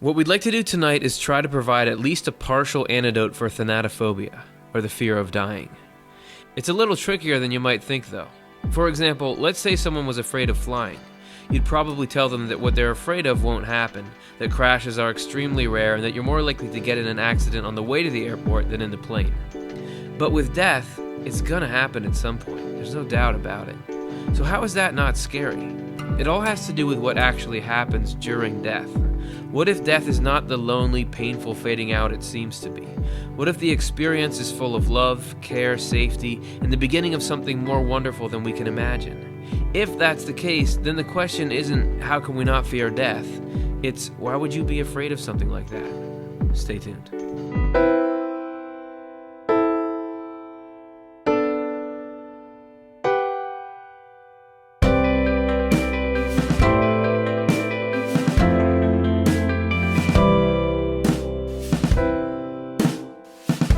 What we'd like to do tonight is try to provide at least a partial antidote for thanatophobia, or the fear of dying. It's a little trickier than you might think, though. For example, let's say someone was afraid of flying. You'd probably tell them that what they're afraid of won't happen, that crashes are extremely rare, and that you're more likely to get in an accident on the way to the airport than in the plane. But with death, it's gonna happen at some point. There's no doubt about it. So how is that not scary? It all has to do with what actually happens during death. What if death is not the lonely, painful fading out it seems to be? What if the experience is full of love, care, safety, and the beginning of something more wonderful than we can imagine? If that's the case, then the question isn't how can we not fear death? It's why would you be afraid of something like that? Stay tuned.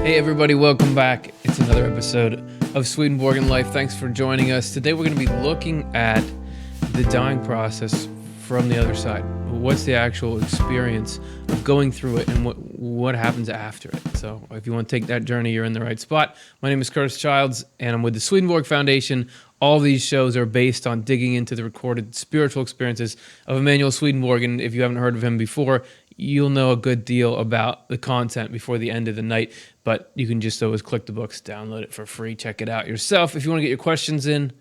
Hey everybody, welcome back. It's another episode of Swedenborgian Life. Thanks for joining us. Today we're going to be looking at the dying process from the other side. What's the actual experience of going through it and what happens after it? So if you want to take that journey, you're in the right spot. My name is Curtis Childs and I'm with the Swedenborg Foundation. All these shows are based on digging into the recorded spiritual experiences of Emanuel Swedenborg. And if you haven't heard of him before, you'll know a good deal about the content before the end of the night, but you can just always click the books, download it for free, check it out yourself. If you want to get your questions in,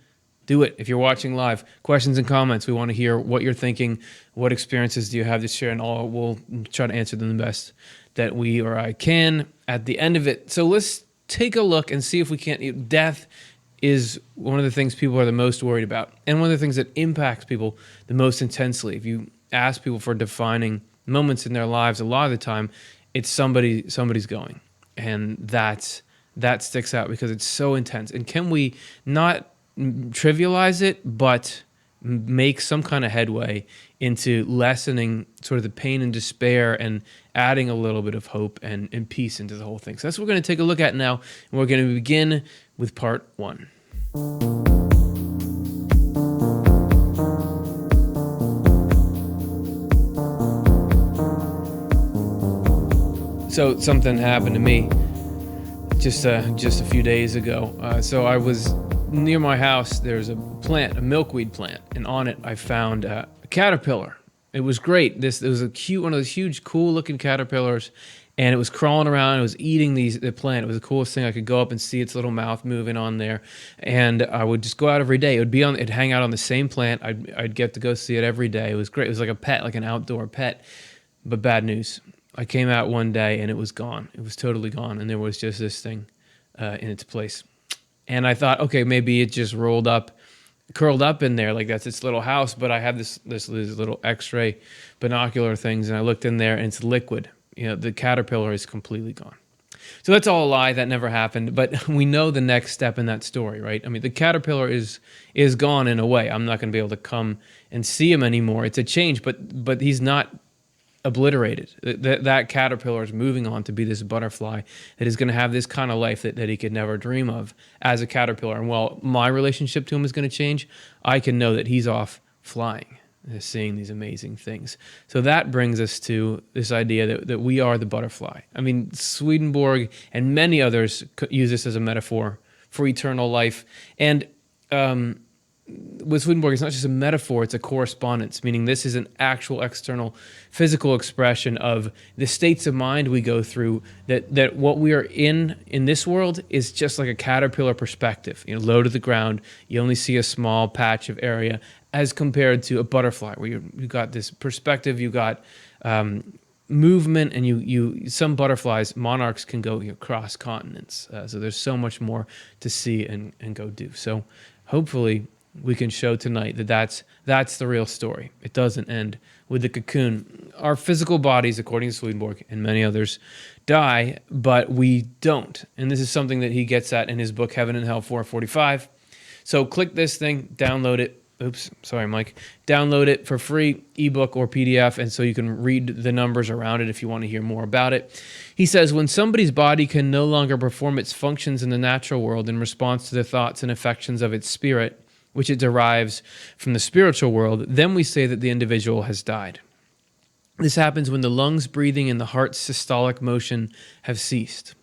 do it. If you're watching live, questions and comments. We want to hear what you're thinking, what experiences do you have to share, and all. We'll try to answer them the best that we or I can at the end of it. So let's take a look and see if we can't. Death is one of the things people are the most worried about, and one of the things that impacts people the most intensely. If you ask people for defining moments in their lives, a lot of the time it's somebody's going, and that sticks out because it's so intense. And can we not trivialize it but make some kind of headway into lessening sort of the pain and despair and adding a little bit of hope and peace into the whole thing? So that's what we're going to take a look at now, and we're going to begin with part one. So something happened to me just a few days ago. So I was near my house. There's a plant, a milkweed plant, and on it I found a caterpillar. It was great. It was one of those huge, cool-looking caterpillars, and it was crawling around. It was eating the plant. It was the coolest thing. I could go up and see its little mouth moving on there, and I would just go out every day. It'd hang out on the same plant. I'd get to go see it every day. It was great. It was like a pet, like an outdoor pet. But bad news. I came out one day and it was gone. It was totally gone, and there was just this thing in its place. And I thought, okay, maybe it just curled up in there, like that's its little house. But I have these little X-ray binocular things, and I looked in there, and it's liquid. The caterpillar is completely gone. So that's all a lie. That never happened. But we know the next step in that story, right? I mean, the caterpillar is gone in a way. I'm not going to be able to come and see him anymore. It's a change, but he's not obliterated. That caterpillar is moving on to be this butterfly that is going to have this kind of life that he could never dream of as a caterpillar. And while my relationship to him is going to change, I can know that he's off flying, seeing these amazing things. So that brings us to this idea that we are the butterfly. I mean, Swedenborg and many others use this as a metaphor for eternal life. And with Swedenborg, it's not just a metaphor, it's a correspondence, meaning this is an actual external physical expression of the states of mind we go through, that what we are in this world is just like a caterpillar perspective, low to the ground. You only see a small patch of area as compared to a butterfly where you got this perspective, you got movement, and you some butterflies, monarchs, can go across continents. So there's so much more to see and go do. So hopefully we can show tonight that's the real story. It doesn't end with the cocoon. Our physical bodies, according to Swedenborg and many others, die, but we don't. And this is something that he gets at in his book, Heaven and Hell 445. So click this thing, download it. Oops, sorry, Mike. Download it for free, ebook or PDF, and so you can read the numbers around it if you want to hear more about it. He says, when somebody's body can no longer perform its functions in the natural world in response to the thoughts and affections of its spirit, which it derives from the spiritual world, then we say that the individual has died. This happens when the lungs breathing and the heart's systolic motion have ceased.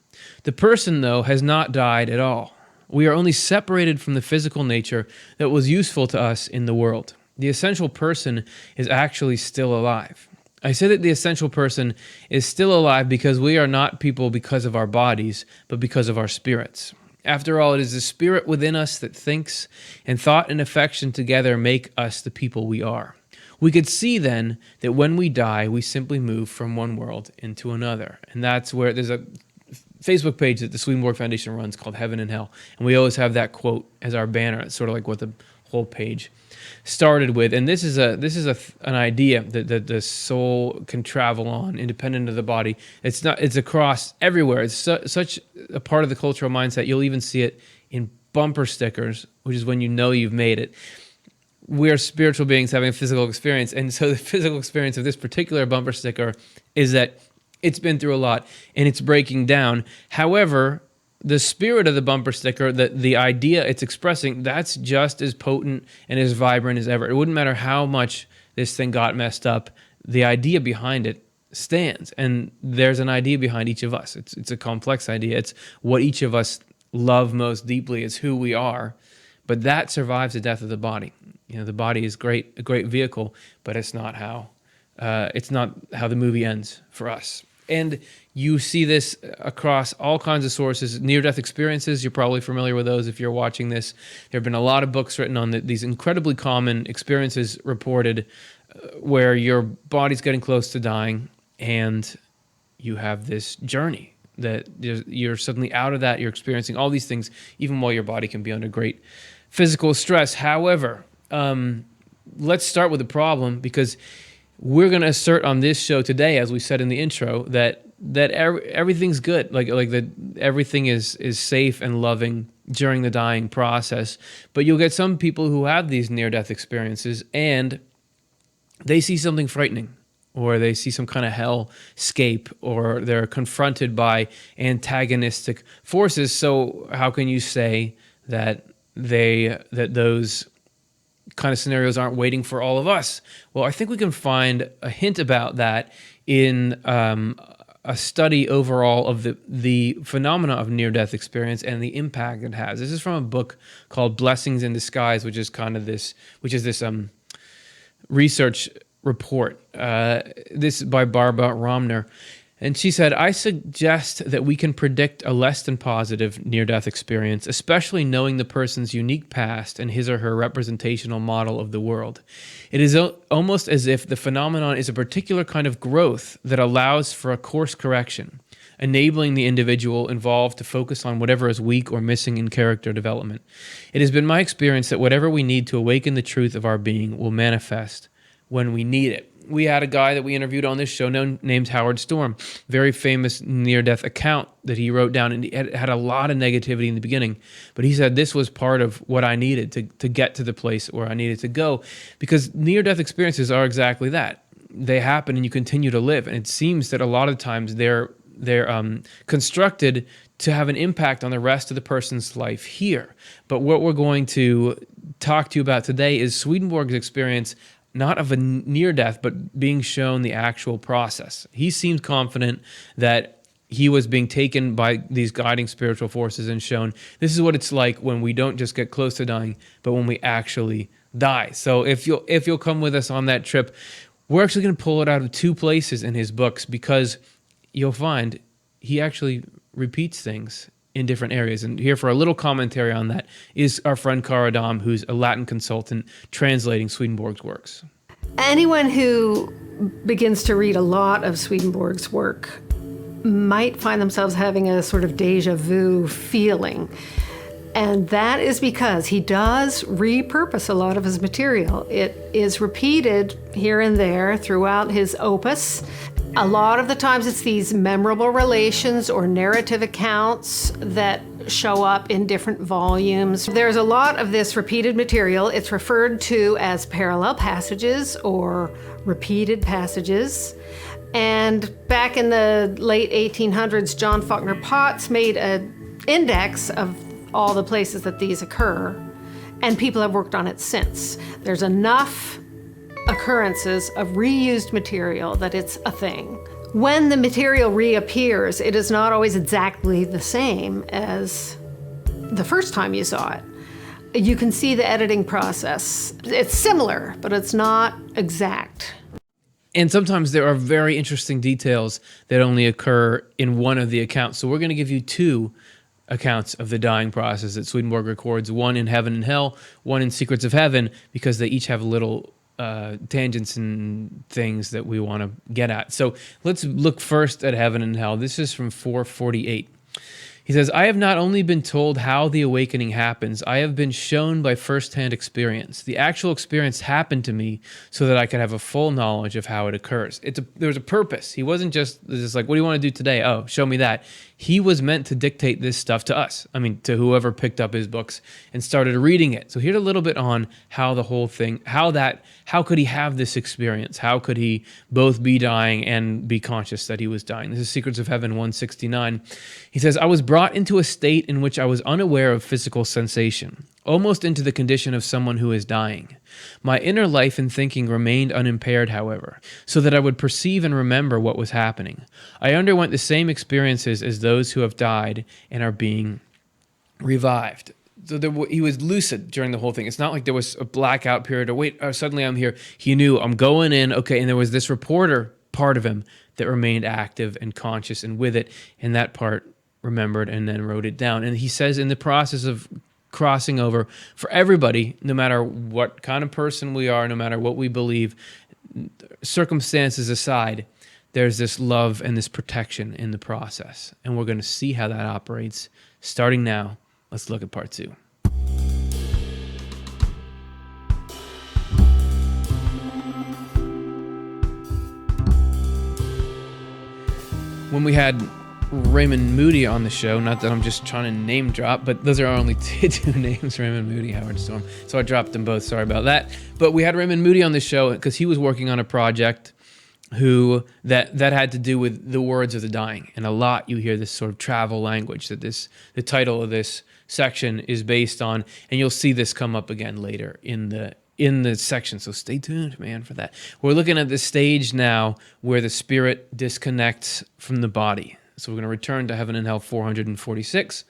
The person, though, has not died at all. We are only separated from the physical nature that was useful to us in the world. The essential person is actually still alive. I say that the essential person is still alive because we are not people because of our bodies, but because of our spirits. After all, it is the spirit within us that thinks, and thought and affection together make us the people we are. We could see then that when we die, we simply move from one world into another. And that's where there's a Facebook page that the Swedenborg Foundation runs called Heaven and Hell. And we always have that quote as our banner. It's sort of like what the whole page started with. And this is an idea that the soul can travel on independent of the body. It's across everywhere. It's such a part of the cultural mindset. You'll even see it in bumper stickers, which is when you know you've made it. We're spiritual beings having a physical experience. And so the physical experience of this particular bumper sticker is that it's been through a lot and it's breaking down. However, the spirit of the bumper sticker, the idea it's expressing, that's just as potent and as vibrant as ever. It wouldn't matter how much this thing got messed up. The idea behind it stands. And there's an idea behind each of us. It's a complex idea. It's what each of us love most deeply. It's who we are. But that survives the death of the body. You know, the body is a great vehicle, but it's not how the movie ends for us. And you see this across all kinds of sources. Near-death experiences, you're probably familiar with those if you're watching this. There have been a lot of books written on these incredibly common experiences reported where your body's getting close to dying and you have this journey that you're suddenly out of that. You're experiencing all these things, even while your body can be under great physical stress. However, let's start with the problem, because we're going to assert on this show today, as we said in the intro, that everything's good, like that everything is safe and loving during the dying process. But you'll get some people who have these near-death experiences and they see something frightening, or they see some kind of hellscape, or they're confronted by antagonistic forces. So how can you say that those kind of scenarios aren't waiting for all of us? Well, I think we can find a hint about that in a study overall of the phenomena of near-death experience and the impact it has. This is from a book called Blessings in Disguise, which is this research report. This is by Barbara Romner. And she said, I suggest that we can predict a less than positive near-death experience, especially knowing the person's unique past and his or her representational model of the world. It is almost as if the phenomenon is a particular kind of growth that allows for a course correction, enabling the individual involved to focus on whatever is weak or missing in character development. It has been my experience that whatever we need to awaken the truth of our being will manifest when we need it. We had a guy that we interviewed on this show named Howard Storm, very famous near-death account that he wrote down, and he had a lot of negativity in the beginning, but he said this was part of what I needed to get to the place where I needed to go, because near-death experiences are exactly that. They happen and you continue to live, and it seems that a lot of times they're constructed to have an impact on the rest of the person's life here. But what we're going to talk to you about today is Swedenborg's experience, not of a near death, but being shown the actual process. He seemed confident that he was being taken by these guiding spiritual forces and shown this is what it's like when we don't just get close to dying, but when we actually die. So if you'll come with us on that trip, we're actually going to pull it out of two places in his books, because you'll find he actually repeats things in different areas. And here for a little commentary on that is our friend Cara, who's a Latin consultant translating Swedenborg's works. Anyone who begins to read a lot of Swedenborg's work might find themselves having a sort of deja vu feeling. And that is because he does repurpose a lot of his material. It is repeated here and there throughout his opus. A lot of the times it's these memorable relations or narrative accounts that show up in different volumes. There's a lot of this repeated material. It's referred to as parallel passages or repeated passages. And back in the late 1800s, John Faulkner Potts made an index of all the places that these occur, and people have worked on it since. There's enough occurrences of reused material, that it's a thing. When the material reappears, it is not always exactly the same as the first time you saw it. You can see the editing process. It's similar, but it's not exact. And sometimes there are very interesting details that only occur in one of the accounts. So we're going to give you two accounts of the dying process that Swedenborg records, one in Heaven and Hell, one in Secrets of Heaven, because they each have little tangents and things that we want to get at. So let's look first at Heaven and Hell. This is from 448. He says, I have not only been told how the awakening happens, I have been shown by firsthand experience. The actual experience happened to me so that I could have a full knowledge of how it occurs. There's a purpose. He wasn't just like, what do you want to do today? Oh, show me that. He was meant to dictate this stuff to us. I mean, to whoever picked up his books and started reading it. So here's a little bit on how the whole thing, how could he have this experience? How could he both be dying and be conscious that he was dying? This is Secrets of Heaven 169. He says, I was brought into a state in which I was unaware of physical sensation, almost into the condition of someone who is dying. My inner life and thinking remained unimpaired, however, so that I would perceive and remember what was happening. I underwent the same experiences as those who have died and are being revived. So he was lucid during the whole thing. It's not like there was a blackout period or wait, suddenly I'm here. He knew I'm going in, okay, and there was this reporter part of him that remained active and conscious and with it, and that part remembered and then wrote it down. And he says in the process of crossing over, for everybody, no matter what kind of person we are, no matter what we believe, circumstances aside, there's this love and this protection in the process. And we're going to see how that operates starting now. Let's look at part 2. When we had Raymond Moody on the show, not that I'm just trying to name drop, but those are our only two names, Raymond Moody, Howard Storm. So I dropped them both, sorry about that. But we had Raymond Moody on the show because he was working on a project that had to do with the words of the dying. And a lot you hear this sort of travel language that the title of this section is based on, and you'll see this come up again later in the section. So stay tuned, man, for that. We're looking at the stage now where the spirit disconnects from the body. So we're going to return to Heaven and Hell 446.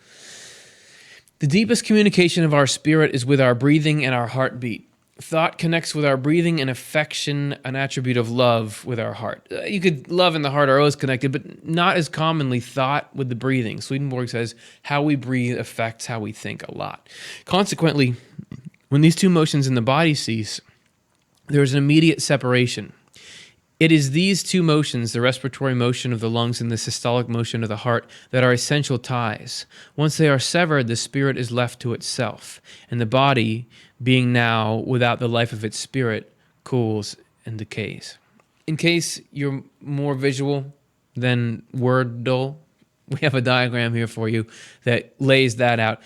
The deepest communication of our spirit is with our breathing and our heartbeat. Thought connects with our breathing and affection, an attribute of love, with our heart. You could, love and the heart are always connected, but not as commonly thought with the breathing. Swedenborg says how we breathe affects how we think a lot. Consequently, when these two motions in the body cease, there is an immediate separation. It is these two motions, the respiratory motion of the lungs and the systolic motion of the heart, that are essential ties. Once they are severed, the spirit is left to itself, and the body, being now without the life of its spirit, cools and decays. In case you're more visual than wordal, we have a diagram here for you that lays that out.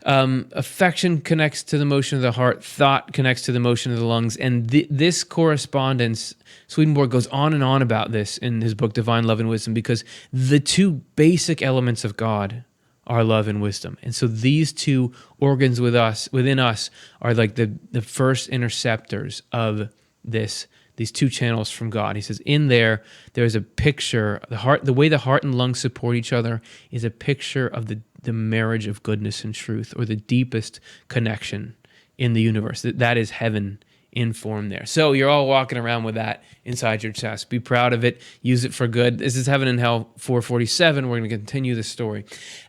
Affection connects to the motion of the heart, thought connects to the motion of the lungs, and this correspondence, Swedenborg goes on and on about this in his book Divine Love and Wisdom, because the two basic elements of God are love and wisdom. And so these two organs within us are like the first interceptors of these two channels from God. He says in there's a picture, the way the heart and lungs support each other is a picture of the marriage of goodness and truth, or the deepest connection in the universe. That is heaven in form there. So you're all walking around with that inside your chest. Be proud of it. Use it for good. This is Heaven and Hell 447. We're going to continue the story.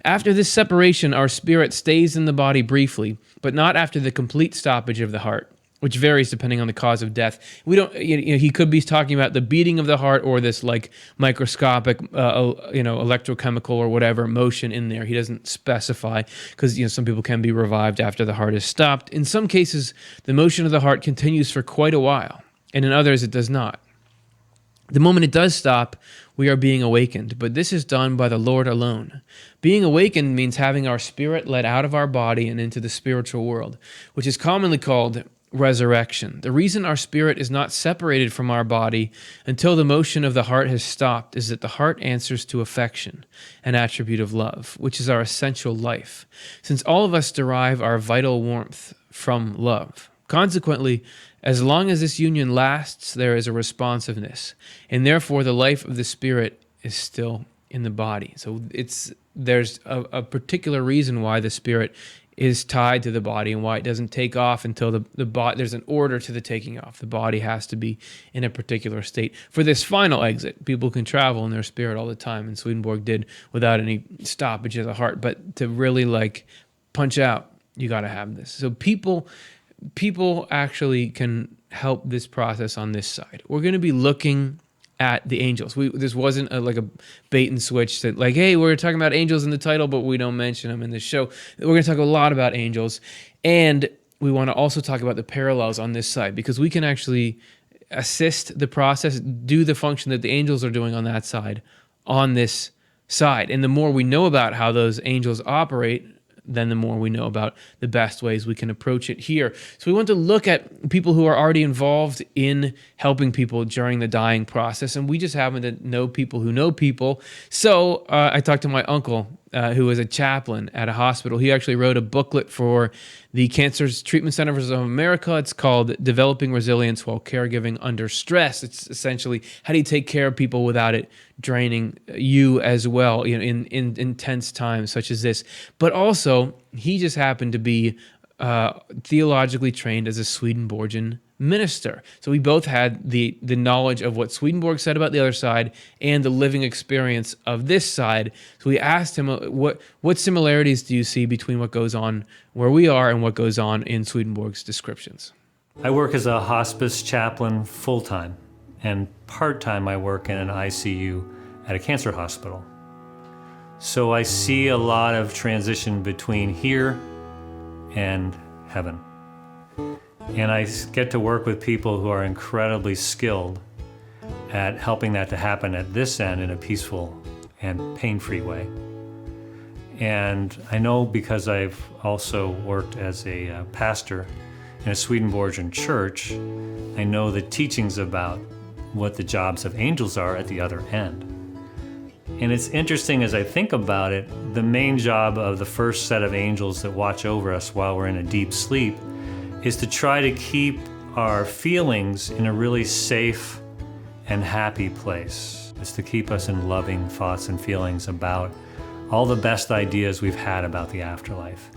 After this separation, our spirit stays in the body briefly, but not after the complete stoppage of the heart, which varies depending on the cause of death. We don't. He could be talking about the beating of the heart or this like microscopic, electrochemical or whatever motion in there. He doesn't specify because some people can be revived after the heart is stopped. In some cases, the motion of the heart continues for quite a while, and in others, it does not. The moment it does stop, we are being awakened, but this is done by the Lord alone. Being awakened means having our spirit let out of our body and into the spiritual world, which is commonly called resurrection. The reason our spirit is not separated from our body until the motion of the heart has stopped is that the heart answers to affection, an attribute of love, which is our essential life, since all of us derive our vital warmth from love. Consequently, As long as this union lasts, there is a responsiveness, and therefore the life of the spirit is still in the body. So there's a particular reason why the spirit is tied to the body and why it doesn't take off until the body, there's an order to the taking off. The body has to be in a particular state. For this final exit, people can travel in their spirit all the time, and Swedenborg did without any stoppage of the heart. But to really like punch out, you got to have this. So people actually can help this process on this side. We're going to be looking at the angels. This wasn't like a bait and switch that like, hey, we're talking about angels in the title, but we don't mention them in the show. We're going to talk a lot about angels, and we want to also talk about the parallels on this side, because we can actually assist the process, do the function that the angels are doing on that side, on this side. And the more we know about how those angels operate, then the more we know about the best ways we can approach it here. So we want to look at people who are already involved in helping people during the dying process, and we just happen to know people who know people. So I talked to my uncle, who was a chaplain at a hospital. He actually wrote a booklet for the Cancer Treatment Centers of America. It's called Developing Resilience While Caregiving Under Stress. It's essentially how do you take care of people without it draining you as well, in intense times such as this. But also, he just happened to be theologically trained as a Swedenborgian minister. So we both had the knowledge of what Swedenborg said about the other side and the living experience of this side. So we asked him, what similarities do you see between what goes on where we are and what goes on in Swedenborg's descriptions? I work as a hospice chaplain full-time, and part-time I work in an ICU at a cancer hospital. So I see a lot of transition between here and heaven. And I get to work with people who are incredibly skilled at helping that to happen at this end in a peaceful and pain-free way. And I know, because I've also worked as a pastor in a Swedenborgian church, I know the teachings about what the jobs of angels are at the other end. And it's interesting as I think about it, the main job of the first set of angels that watch over us while we're in a deep sleep is to try to keep our feelings in a really safe and happy place. It's to keep us in loving thoughts and feelings about all the best ideas we've had about the afterlife.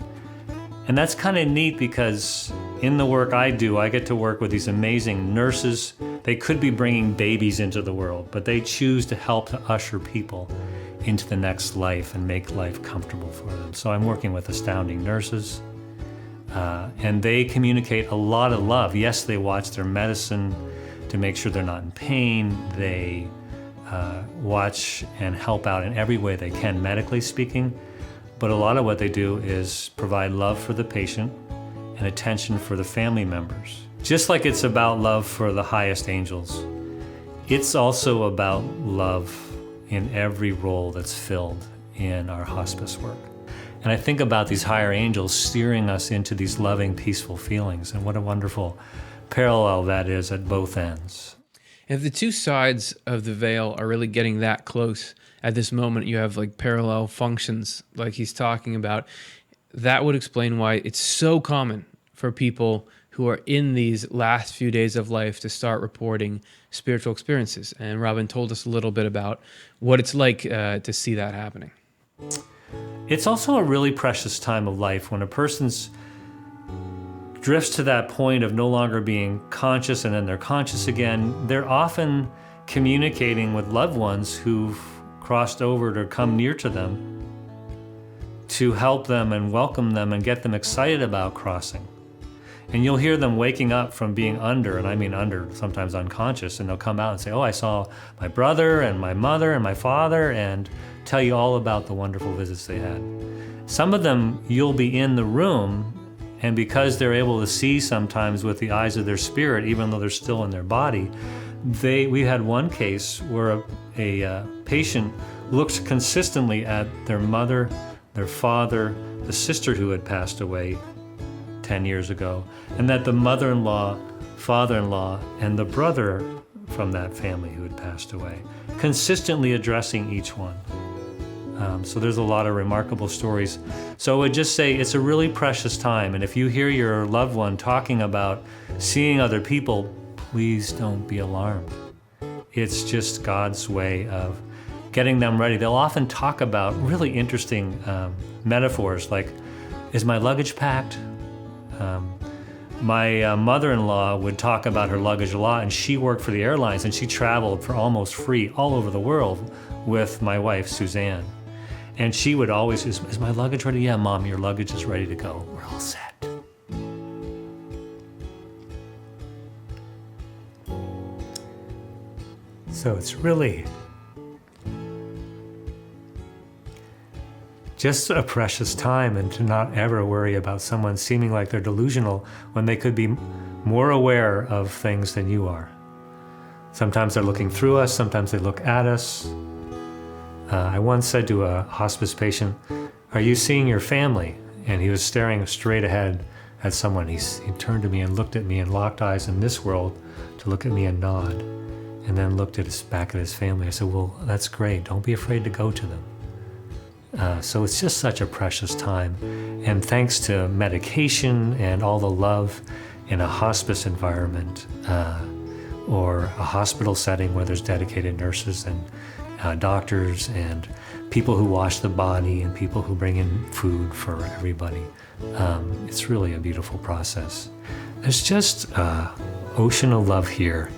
And that's kind of neat, because in the work I do, I get to work with these amazing nurses. They could be bringing babies into the world, but they choose to help to usher people into the next life and make life comfortable for them. So I'm working with astounding nurses, and they communicate a lot of love. Yes, they watch their medicine to make sure they're not in pain. They watch and help out in every way they can, medically speaking. But a lot of what they do is provide love for the patient and attention for the family members. Just like it's about love for the highest angels, it's also about love in every role that's filled in our hospice work. And I think about these higher angels steering us into these loving, peaceful feelings, and what a wonderful parallel that is at both ends. If the two sides of the veil are really getting that close at this moment, you have like parallel functions like he's talking about, that would explain why it's so common for people who are in these last few days of life to start reporting spiritual experiences. And Robin told us a little bit about what it's like to see that happening. It's also a really precious time of life when a person's drifts to that point of no longer being conscious and then they're conscious again. They're often communicating with loved ones who've crossed over to come near to them to help them and welcome them and get them excited about crossing. And you'll hear them waking up from being under, and I mean under, sometimes unconscious, and they'll come out and say, oh, I saw my brother and my mother and my father, and tell you all about the wonderful visits they had. Some of them, you'll be in the room, and because they're able to see sometimes with the eyes of their spirit, even though they're still in their body, we had one case where a patient looked consistently at their mother, their father, the sister who had passed away 10 years ago, and that the mother-in-law, father-in-law, and the brother from that family who had passed away, consistently addressing each one So there's a lot of remarkable stories. So I would just say it's a really precious time. And if you hear your loved one talking about seeing other people, please don't be alarmed. It's just God's way of getting them ready. They'll often talk about really interesting metaphors like, is my luggage packed? My mother-in-law would talk about her luggage a lot, and she worked for the airlines, and she traveled for almost free all over the world with my wife, Suzanne. And she would always, is my luggage ready? Yeah, Mom, your luggage is ready to go. We're all set. So it's really just a precious time, and to not ever worry about someone seeming like they're delusional when they could be more aware of things than you are. Sometimes they're looking through us, sometimes they look at us. I once said to a hospice patient, "Are you seeing your family?" And he was staring straight ahead at someone. He turned to me and looked at me and locked eyes in this world to look at me and nod, and then looked at back at his family. I said, "Well, that's great. Don't be afraid to go to them." So it's just such a precious time. And thanks to medication and all the love in a hospice environment or a hospital setting where there's dedicated nurses and doctors and people who wash the body and people who bring in food for everybody, it's really a beautiful process. There's just an ocean of love here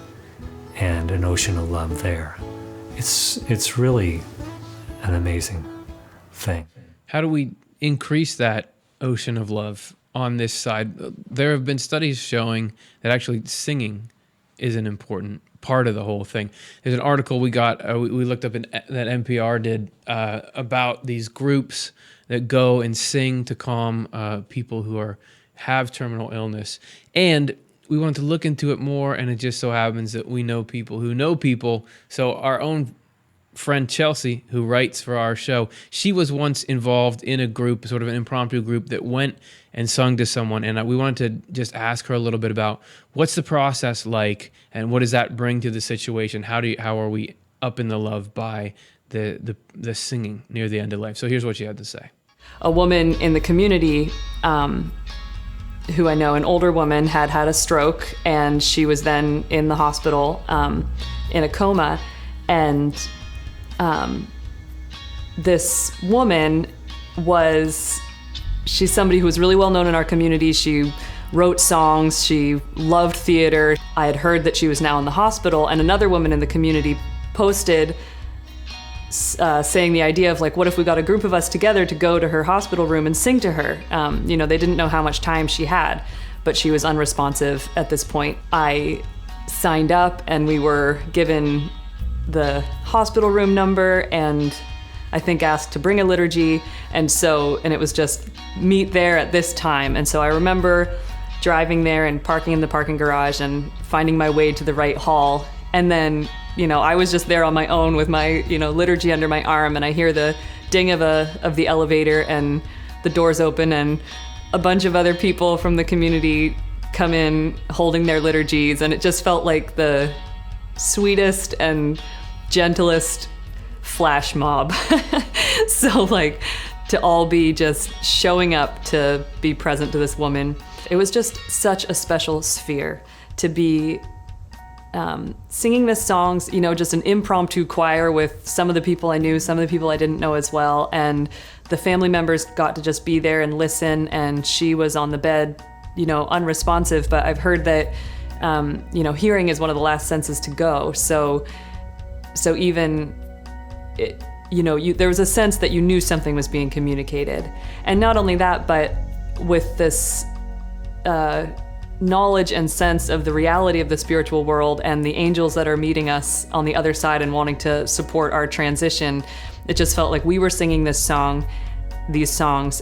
and an ocean of love there. It's really an amazing thing. How do we increase that ocean of love on this side? There have been studies showing that actually singing is an important part of the whole thing. There's an article we got, we looked up that NPR did about these groups that go and sing to calm people who have terminal illness. And we wanted to look into it more, and it just so happens that we know people who know people. So our own friend Chelsea, who writes for our show, she was once involved in a group, sort of an impromptu group that went and sung to someone. And we wanted to just ask her a little bit about what's the process like, and what does that bring to the situation? How are we up in the love by the singing near the end of life? So here's what she had to say. A woman in the community, who I know, an older woman, had a stroke, and she was then in the hospital in a coma. And this woman she's somebody who was really well known in our community. She wrote songs, she loved theater. I had heard that she was now in the hospital, and another woman in the community posted saying the idea of, like, what if we got a group of us together to go to her hospital room and sing to her? They didn't know how much time she had, but she was unresponsive at this point. I signed up, and we were given the hospital room number, and I think asked to bring a liturgy, and it was just meet there at this time. And so I remember driving there and parking in the parking garage and finding my way to the right hall, and then I was just there on my own with my liturgy under my arm, and I hear the ding of the elevator, and the doors open, and a bunch of other people from the community come in holding their liturgies, and it just felt like the sweetest and gentlest flash mob. So, like, to all be just showing up to be present to this woman. It was just such a special sphere to be singing the songs, just an impromptu choir with some of the people I knew, some of the people I didn't know as well. And the family members got to just be there and listen. And she was on the bed, unresponsive. But I've heard that, hearing is one of the last senses to go. So even, there was a sense that you knew something was being communicated. And not only that, but with this knowledge and sense of the reality of the spiritual world and the angels that are meeting us on the other side and wanting to support our transition, it just felt like we were singing these songs,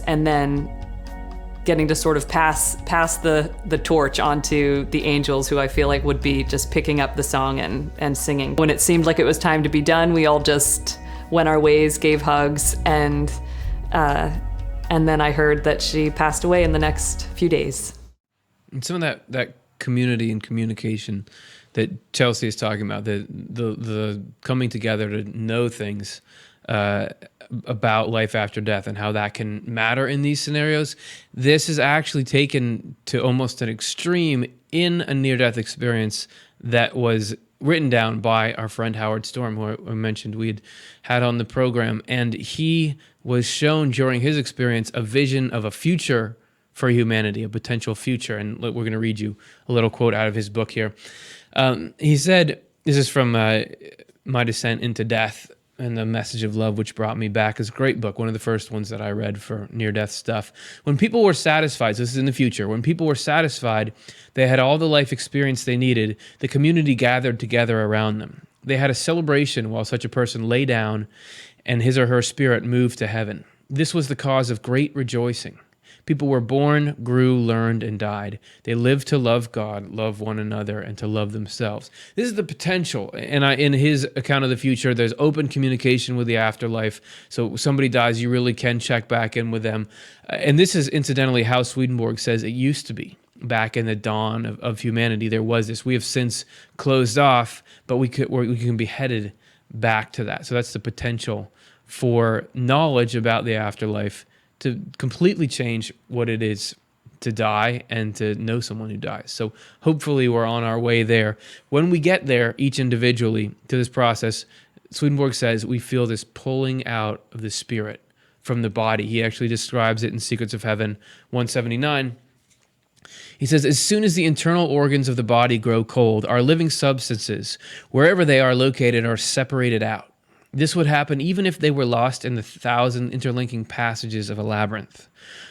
and then getting to sort of pass the torch onto the angels, who I feel like would be just picking up the song and singing. When it seemed like it was time to be done, we all just went our ways, gave hugs, and then I heard that she passed away in the next few days. And some of that community and communication that Chelsea is talking about, the coming together to know things about life after death and how that can matter in these scenarios. This is actually taken to almost an extreme in a near-death experience that was written down by our friend Howard Storm, who I mentioned we'd had on the program. And he was shown during his experience a vision of a future for humanity, a potential future. And we're going to read you a little quote out of his book here. He said, this is from My Descent into Death and the Message of Love, which brought me back. It's a great book, one of the first ones that I read for near-death stuff. When people were satisfied, so this is in the future, when people were satisfied, they had all the life experience they needed, the community gathered together around them. They had a celebration while such a person lay down and his or her spirit moved to heaven. This was the cause of great rejoicing. People were born, grew, learned, and died. They lived to love God, love one another, and to love themselves. This is the potential. And in his account of the future, there's open communication with the afterlife. So somebody dies, you really can check back in with them. And this is incidentally how Swedenborg says it used to be. Back in the dawn of humanity, there was this. We have since closed off, but we can be headed back to that. So that's the potential for knowledge about the afterlife to completely change what it is to die and to know someone who dies. So hopefully we're on our way there. When we get there, each individually, to this process, Swedenborg says we feel this pulling out of the spirit from the body. He actually describes it in Secrets of Heaven 179. He says, as soon as the internal organs of the body grow cold, our living substances, wherever they are located, are separated out. This would happen even if they were lost in the 1,000 interlinking passages of a labyrinth.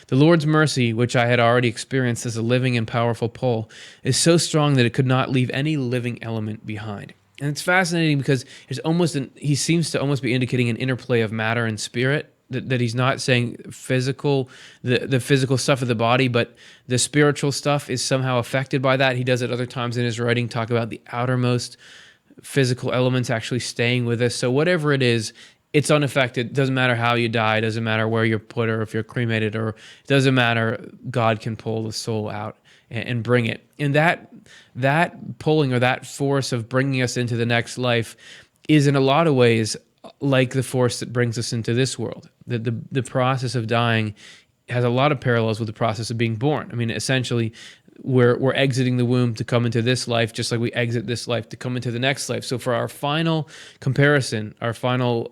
The Lord's mercy, which I had already experienced as a living and powerful pull, is so strong that it could not leave any living element behind. And it's fascinating because he seems to almost be indicating an interplay of matter and spirit, that he's not saying physical, the physical stuff of the body, but the spiritual stuff is somehow affected by that. He does it other times in his writing, talk about the outermost physical elements actually staying with us. So whatever it is, it's unaffected. Doesn't matter how you die. Doesn't matter where you're put or if you're cremated, or it doesn't matter. God can pull the soul out and bring it. And that pulling, or that force of bringing us into the next life, is in a lot of ways like the force that brings us into this world. The process of dying has a lot of parallels with the process of being born. I mean, essentially, we're exiting the womb to come into this life, just like we exit this life to come into the next life. So for our final comparison, our final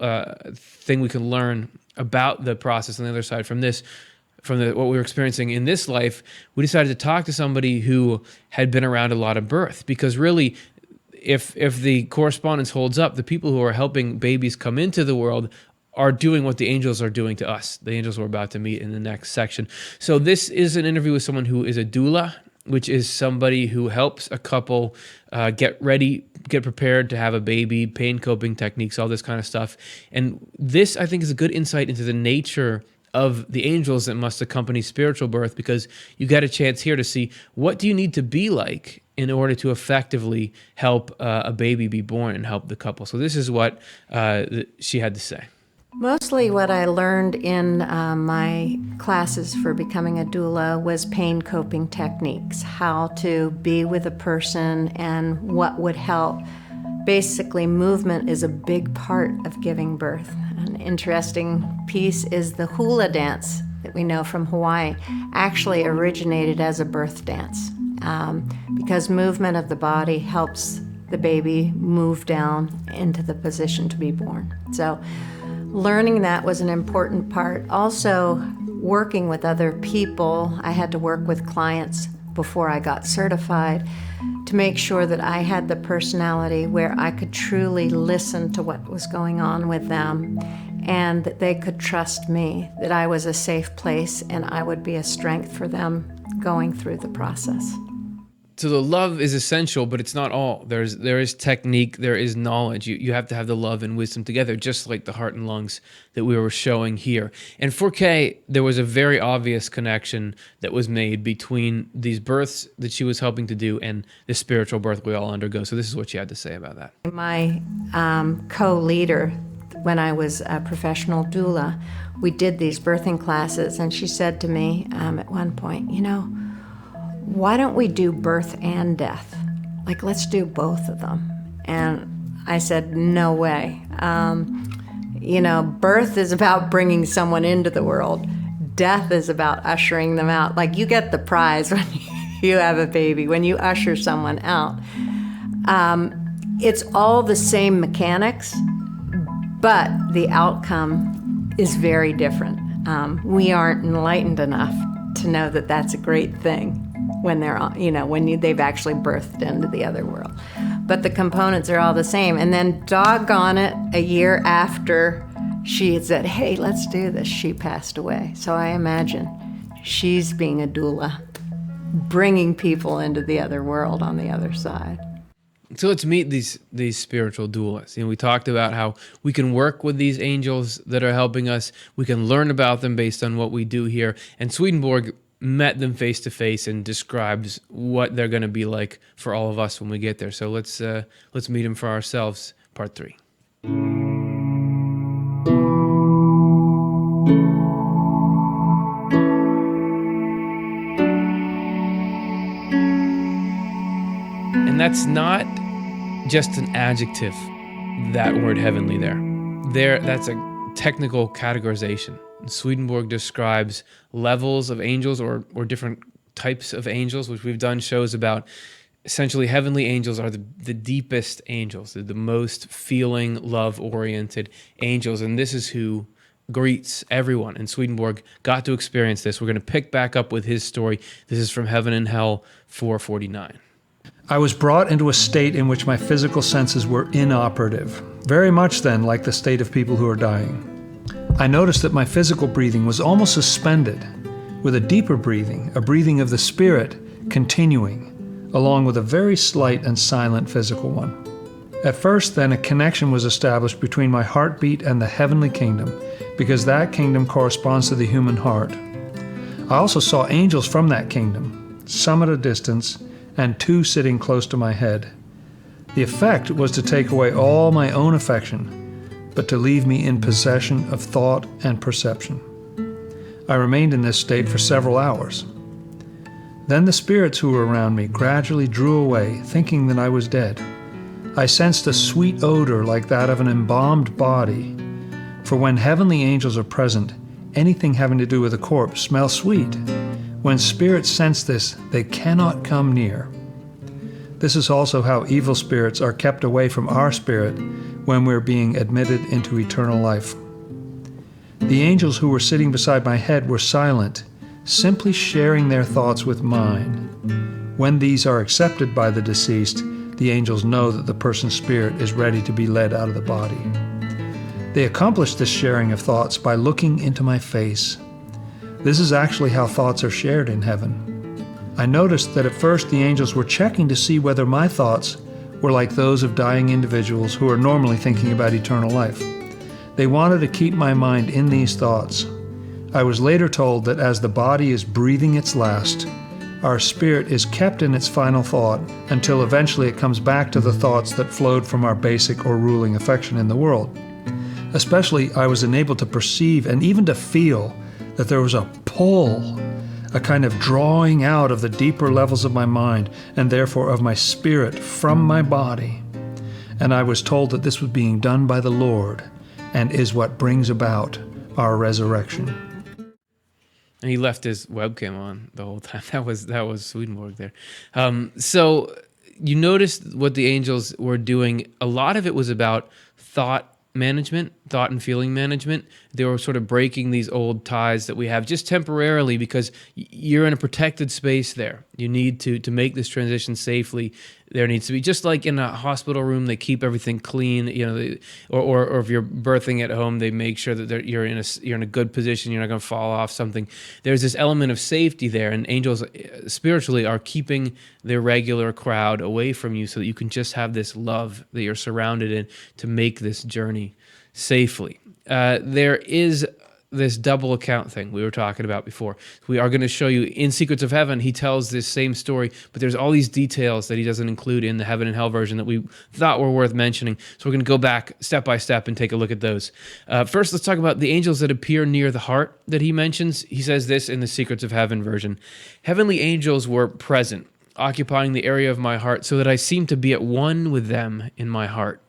thing we can learn about the process on the other side from this, what we were experiencing in this life, we decided to talk to somebody who had been around a lot of birth. Because really, if the correspondence holds up, the people who are helping babies come into the world are doing what the angels are doing to us. The angels we're about to meet in the next section. So this is an interview with someone who is a doula, which is somebody who helps a couple get ready, get prepared to have a baby, pain coping techniques, all this kind of stuff. And this, I think, is a good insight into the nature of the angels that must accompany spiritual birth, because you get a chance here to see what do you need to be like in order to effectively help a baby be born and help the couple. So this is what she had to say. Mostly what I learned in my classes for becoming a doula was pain coping techniques, how to be with a person and what would help. Basically, movement is a big part of giving birth. An interesting piece is the hula dance that we know from Hawaii actually originated as a birth dance because movement of the body helps the baby move down into the position to be born. So learning that was an important part. Also, working with other people. I had to work with clients before I got certified to make sure that I had the personality where I could truly listen to what was going on with them, and that they could trust me, that I was a safe place and I would be a strength for them going through the process. So the love is essential, but it's not all. There is technique, there is knowledge. You have to have the love and wisdom together, just like the heart and lungs that we were showing here. And for Kay, there was a very obvious connection that was made between these births that she was helping to do and the spiritual birth we all undergo. So this is what she had to say about that. My co-leader, when I was a professional doula, we did these birthing classes, and she said to me at one point, why don't we do birth and death? like, let's do both of them. And I said, no way. Birth is about bringing someone into the world. Death is about ushering them out. Like, you get the prize when you have a baby, when you usher someone out. It's all the same mechanics, but the outcome is very different. We aren't enlightened enough to know that that's a great thing when they've actually birthed into the other world. But the components are all the same. And then, doggone it, a year after she had said, hey, let's do this, she passed away. So I imagine she's being a doula, bringing people into the other world on the other side. So let's meet these spiritual doulas. We talked about how we can work with these angels that are helping us. We can learn about them based on what we do here. And Swedenborg met them face to face and describes what they're going to be like for all of us when we get there. So let's meet them for ourselves. Part 3. And that's not just an adjective, that word heavenly there. That's a technical categorization. Swedenborg describes levels of angels or different types of angels, which we've done shows about. Essentially, heavenly angels are the deepest angels, the most feeling, love-oriented angels, and this is who greets everyone. And Swedenborg got to experience this. We're going to pick back up with his story. This is from Heaven and Hell 449. I was brought into a state in which my physical senses were inoperative, very much then like the state of people who are dying. I noticed that my physical breathing was almost suspended, with a deeper breathing, a breathing of the spirit, continuing, along with a very slight and silent physical one. At first, then, a connection was established between my heartbeat and the heavenly kingdom, because that kingdom corresponds to the human heart. I also saw angels from that kingdom, some at a distance, and 2 sitting close to my head. The effect was to take away all my own affection, but to leave me in possession of thought and perception. I remained in this state for several hours. Then the spirits who were around me gradually drew away, thinking that I was dead. I sensed a sweet odor like that of an embalmed body. For when heavenly angels are present, anything having to do with a corpse smells sweet. When spirits sense this, they cannot come near. This is also how evil spirits are kept away from our spirit when we're being admitted into eternal life. The angels who were sitting beside my head were silent, simply sharing their thoughts with mine. When these are accepted by the deceased, the angels know that the person's spirit is ready to be led out of the body. They accomplish this sharing of thoughts by looking into my face. This is actually how thoughts are shared in heaven. I noticed that at first the angels were checking to see whether my thoughts were like those of dying individuals who are normally thinking about eternal life. They wanted to keep my mind in these thoughts. I was later told that as the body is breathing its last, our spirit is kept in its final thought until eventually it comes back to the thoughts that flowed from our basic or ruling affection in the world. Especially, I was enabled to perceive and even to feel that there was a pull, a kind of drawing out of the deeper levels of my mind and therefore of my spirit from my body. And I was told that this was being done by the Lord and is what brings about our resurrection. And he left his webcam on the whole time. That was Swedenborg there. So you noticed what the angels were doing. A lot of it was about thought management, thought and feeling management. They were sort of breaking these old ties that we have just temporarily because you're in a protected space there. You need to make this transition safely. There needs to be, just like in a hospital room, they keep everything clean, or if you're birthing at home, they make sure that you're in a good position, you're not going to fall off something. There's this element of safety there, and angels spiritually are keeping their regular crowd away from you so that you can just have this love that you're surrounded in to make this journey safely. There is this double account thing we were talking about before. We are going to show you in Secrets of Heaven, he tells this same story, but there's all these details that he doesn't include in the Heaven and Hell version that we thought were worth mentioning. So we're going to go back step by step and take a look at those. First, let's talk about the angels that appear near the heart that he mentions. He says this in the Secrets of Heaven version. Heavenly angels were present. occupying the area of my heart so that I seemed to be at one with them in my heart.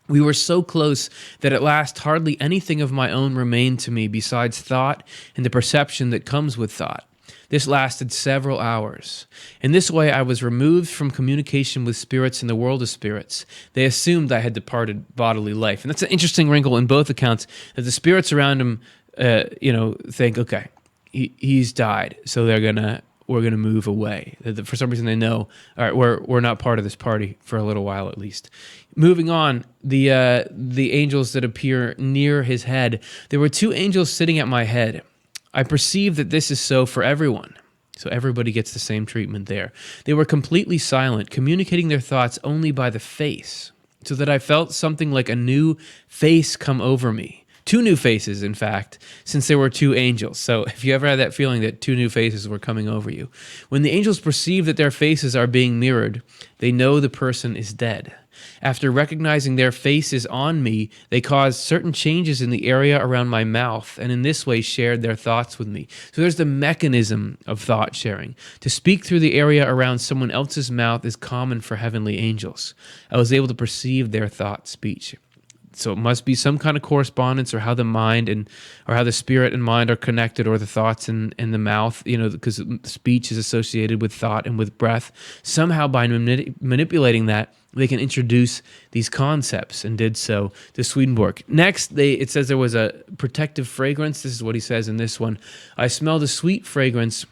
We were so close that at last hardly anything of my own remained to me besides thought and the perception that comes with thought. This lasted several hours. In this way, I was removed from communication with spirits in the world of spirits. They assumed I had departed bodily life. And that's an interesting wrinkle in both accounts, that the spirits around him, think, okay, he's died, so we're gonna move away. For some reason, they know, all right, we're not part of this party for a little while at least. Moving on, the angels that appear near his head. There were 2 angels sitting at my head. I perceive that this is so for everyone. So everybody gets the same treatment there. They were completely silent, communicating their thoughts only by the face, so that I felt something like a new face come over me. 2 new faces, in fact, since there were 2 angels. So if you ever had that feeling that 2 new faces were coming over you. When the angels perceive that their faces are being mirrored, they know the person is dead. After recognizing their faces on me, they caused certain changes in the area around my mouth, and in this way shared their thoughts with me. So there's the mechanism of thought sharing. To speak through the area around someone else's mouth is common for heavenly angels. I was able to perceive their thought speech. So it must be some kind of correspondence, or how the mind or how the spirit and mind are connected, or the thoughts and the mouth, because speech is associated with thought and with breath. Somehow by manipulating that, they can introduce these concepts, and did so to Swedenborg. Next, it says there was a protective fragrance. This is what he says in this one. I smelled a sweet fragrance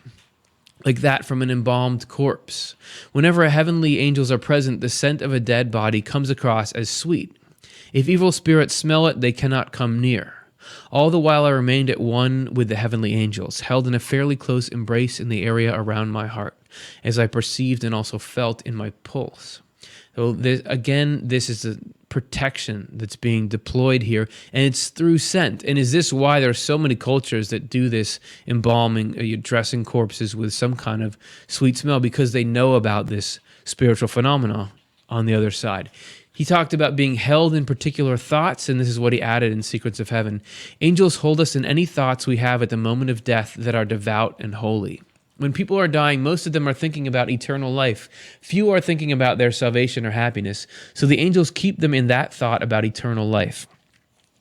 like that from an embalmed corpse. Whenever a heavenly angels are present, the scent of a dead body comes across as sweet. If evil spirits smell it, they cannot come near. All the while I remained at one with the heavenly angels, held in a fairly close embrace in the area around my heart, as I perceived and also felt in my pulse. So this is a protection that's being deployed here, and it's through scent. And is this why there are so many cultures that do this embalming, dressing corpses with some kind of sweet smell? Because they know about this spiritual phenomena on the other side. He talked about being held in particular thoughts, and this is what he added in Secrets of Heaven. Angels hold us in any thoughts we have at the moment of death that are devout and holy. When people are dying, most of them are thinking about eternal life. Few are thinking about their salvation or happiness, so the angels keep them in that thought about eternal life.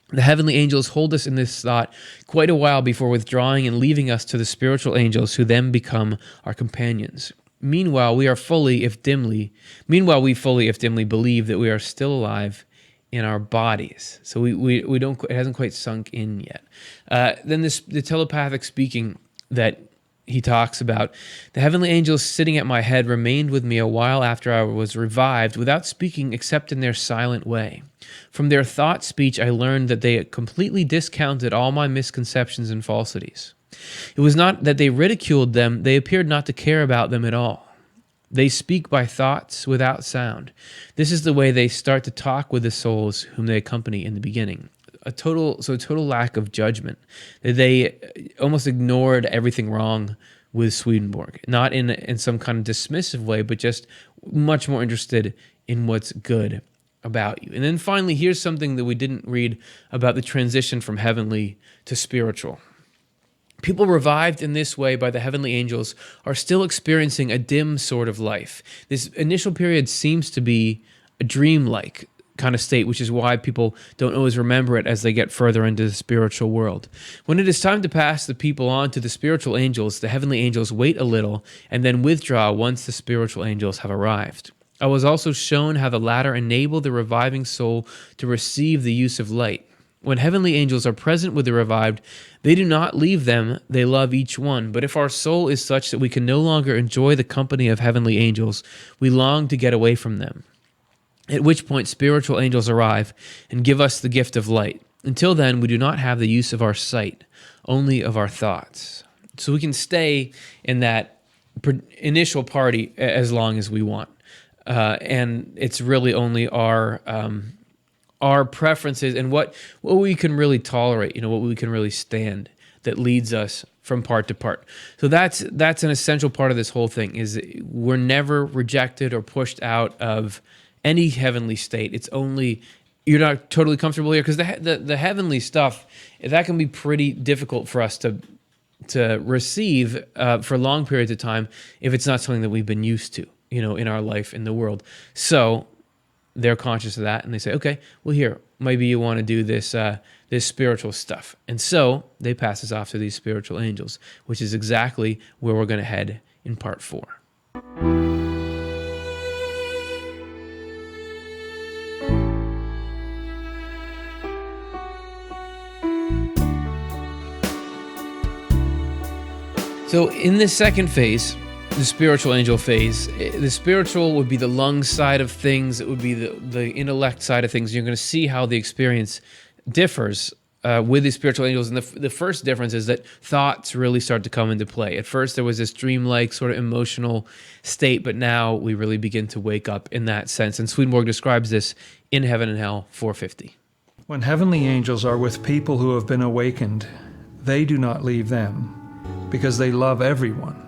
The heavenly angels hold us in this thought quite a while before withdrawing and leaving us to the spiritual angels, who then become our companions. Meanwhile, we fully, if dimly, believe that we are still alive in our bodies. So we don't. It hasn't quite sunk in yet. Then the telepathic speaking that he talks about. The heavenly angels sitting at my head remained with me a while after I was revived, without speaking except in their silent way. From their thought speech, I learned that they completely discounted all my misconceptions and falsities. It was not that they ridiculed them, they appeared not to care about them at all. They speak by thoughts without sound. This is the way they start to talk with the souls whom they accompany in the beginning. A total lack of judgment. They almost ignored everything wrong with Swedenborg, not in some kind of dismissive way, but just much more interested in what's good about you. And then finally, here's something that we didn't read about the transition from heavenly to spiritual. People revived in this way by the heavenly angels are still experiencing a dim sort of life. This initial period seems to be a dreamlike kind of state, which is why people don't always remember it as they get further into the spiritual world. When it is time to pass the people on to the spiritual angels, the heavenly angels wait a little and then withdraw once the spiritual angels have arrived. I was also shown how the latter enable the reviving soul to receive the use of light. When heavenly angels are present with the revived, they do not leave them, they love each one. But if our soul is such that we can no longer enjoy the company of heavenly angels, we long to get away from them. At which point spiritual angels arrive and give us the gift of light. Until then, we do not have the use of our sight, only of our thoughts. So we can stay in that initial party as long as we want. And it's really only our preferences and what we can really tolerate, what we can really stand, that leads us from part to part. So that's an essential part of this whole thing, is we're never rejected or pushed out of any heavenly state. It's only you're not totally comfortable here, because the heavenly stuff, that can be pretty difficult for us to to receive for long periods of time if it's not something that we've been used to, in our life, in the world. So they're conscious of that, and they say, okay, well, here, maybe you want to do this this spiritual stuff. And so they pass us off to these spiritual angels, which is exactly where we're going to head in part 4. So in this second phase, the spiritual angel phase, the spiritual would be the lung side of things. It would be the intellect side of things. You're going to see how the experience differs with the spiritual angels. And the first difference is that thoughts really start to come into play. At first, there was this dreamlike sort of emotional state, but now we really begin to wake up in that sense. And Swedenborg describes this in Heaven and Hell 450. When heavenly angels are with people who have been awakened, they do not leave them, because they love everyone.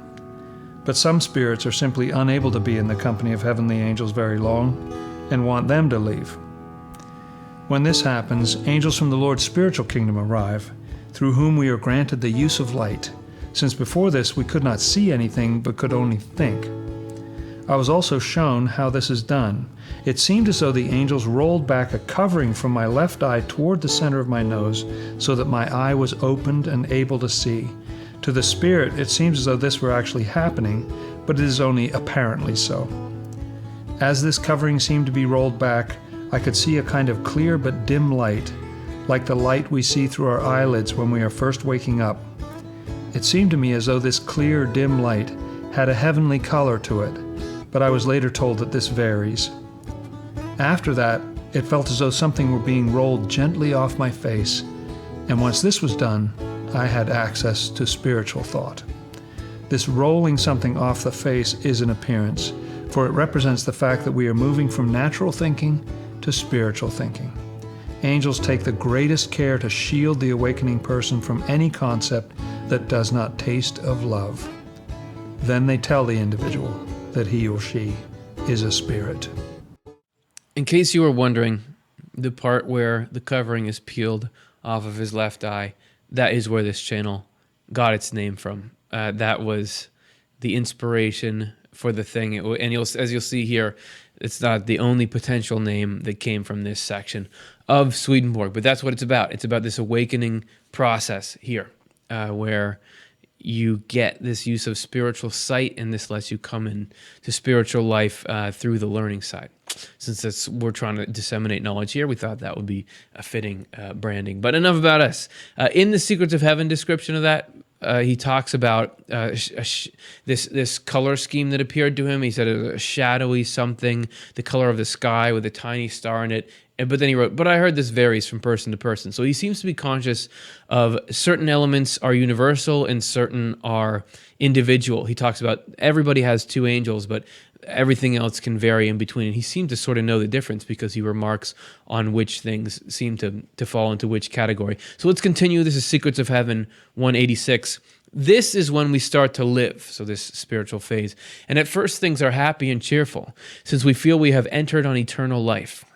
But some spirits are simply unable to be in the company of heavenly angels very long and want them to leave. When this happens, angels from the Lord's spiritual kingdom arrive, through whom we are granted the use of light, since before this we could not see anything but could only think. I was also shown how this is done. It seemed as though the angels rolled back a covering from my left eye toward the center of my nose, so that my eye was opened and able to see. To the spirit, it seems as though this were actually happening, but it is only apparently so. As this covering seemed to be rolled back, I could see a kind of clear but dim light, like the light we see through our eyelids when we are first waking up. It seemed to me as though this clear, dim light had a heavenly color to it, but I was later told that this varies. After that, it felt as though something were being rolled gently off my face, and once this was done, I had access to spiritual thought. This rolling something off the face is an appearance, for it represents the fact that we are moving from natural thinking to spiritual thinking. Angels take the greatest care to shield the awakening person from any concept that does not taste of love. Then they tell the individual that he or she is a spirit. In case you were wondering, the part where the covering is peeled off of his left eye, that is where this channel got its name from. That was the inspiration for the thing. And as you'll see here, it's not the only potential name that came from this section of Swedenborg, but that's what it's about. It's about this awakening process here, where you get this use of spiritual sight, and this lets you come into spiritual life through the learning side. Since we're trying to disseminate knowledge here, we thought that would be a fitting branding. But enough about us. In the Secrets of Heaven description of that, he talks about this color scheme that appeared to him. He said it was a shadowy something, the color of the sky with a tiny star in it. But then he wrote, but I heard this varies from person to person. So he seems to be conscious of certain elements are universal and certain are individual. He talks about everybody has two angels, but everything else can vary in between. And he seemed to sort of know the difference because he remarks on which things seem to fall into which category. So let's continue. This is Secrets of Heaven 186. This is when we start to live, so this spiritual phase. And at first things are happy and cheerful, since we feel we have entered on eternal life.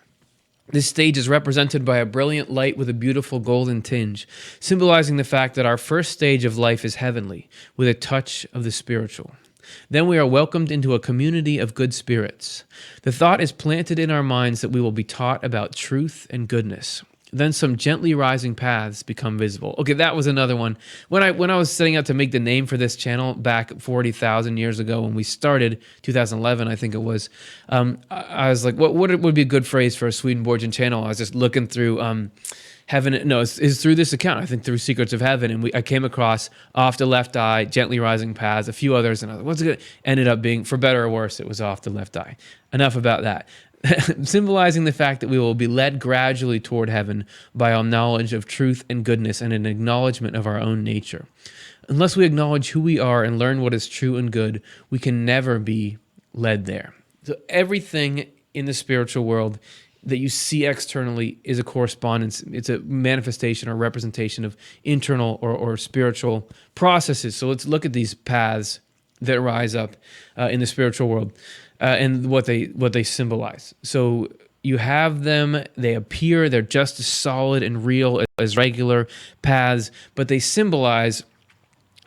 This stage is represented by a brilliant light with a beautiful golden tinge, symbolizing the fact that our first stage of life is heavenly, with a touch of the spiritual. Then we are welcomed into a community of good spirits. The thought is planted in our minds that we will be taught about truth and goodness. Then some gently rising paths become visible. Okay, that was another one. When I was setting out to make the name for this channel back 40,000 years ago when we started, 2011 I think it was, I was like, what would be a good phrase for a Swedenborgian channel? I was just looking through it's through this account, I think through Secrets of Heaven, and I came across Off the Left Eye, Gently Rising Paths, a few others, and I was like, what's it good? Ended up being, for better or worse, it was Off the Left Eye. Enough about that. Symbolizing the fact that we will be led gradually toward heaven by our knowledge of truth and goodness and an acknowledgement of our own nature. Unless we acknowledge who we are and learn what is true and good, we can never be led there. So everything in the spiritual world that you see externally is a correspondence. It's a manifestation or representation of internal or spiritual processes. So let's look at these paths that rise up in the spiritual world. And what they symbolize. So you have them, they appear, they're just as solid and real as regular paths, but they symbolize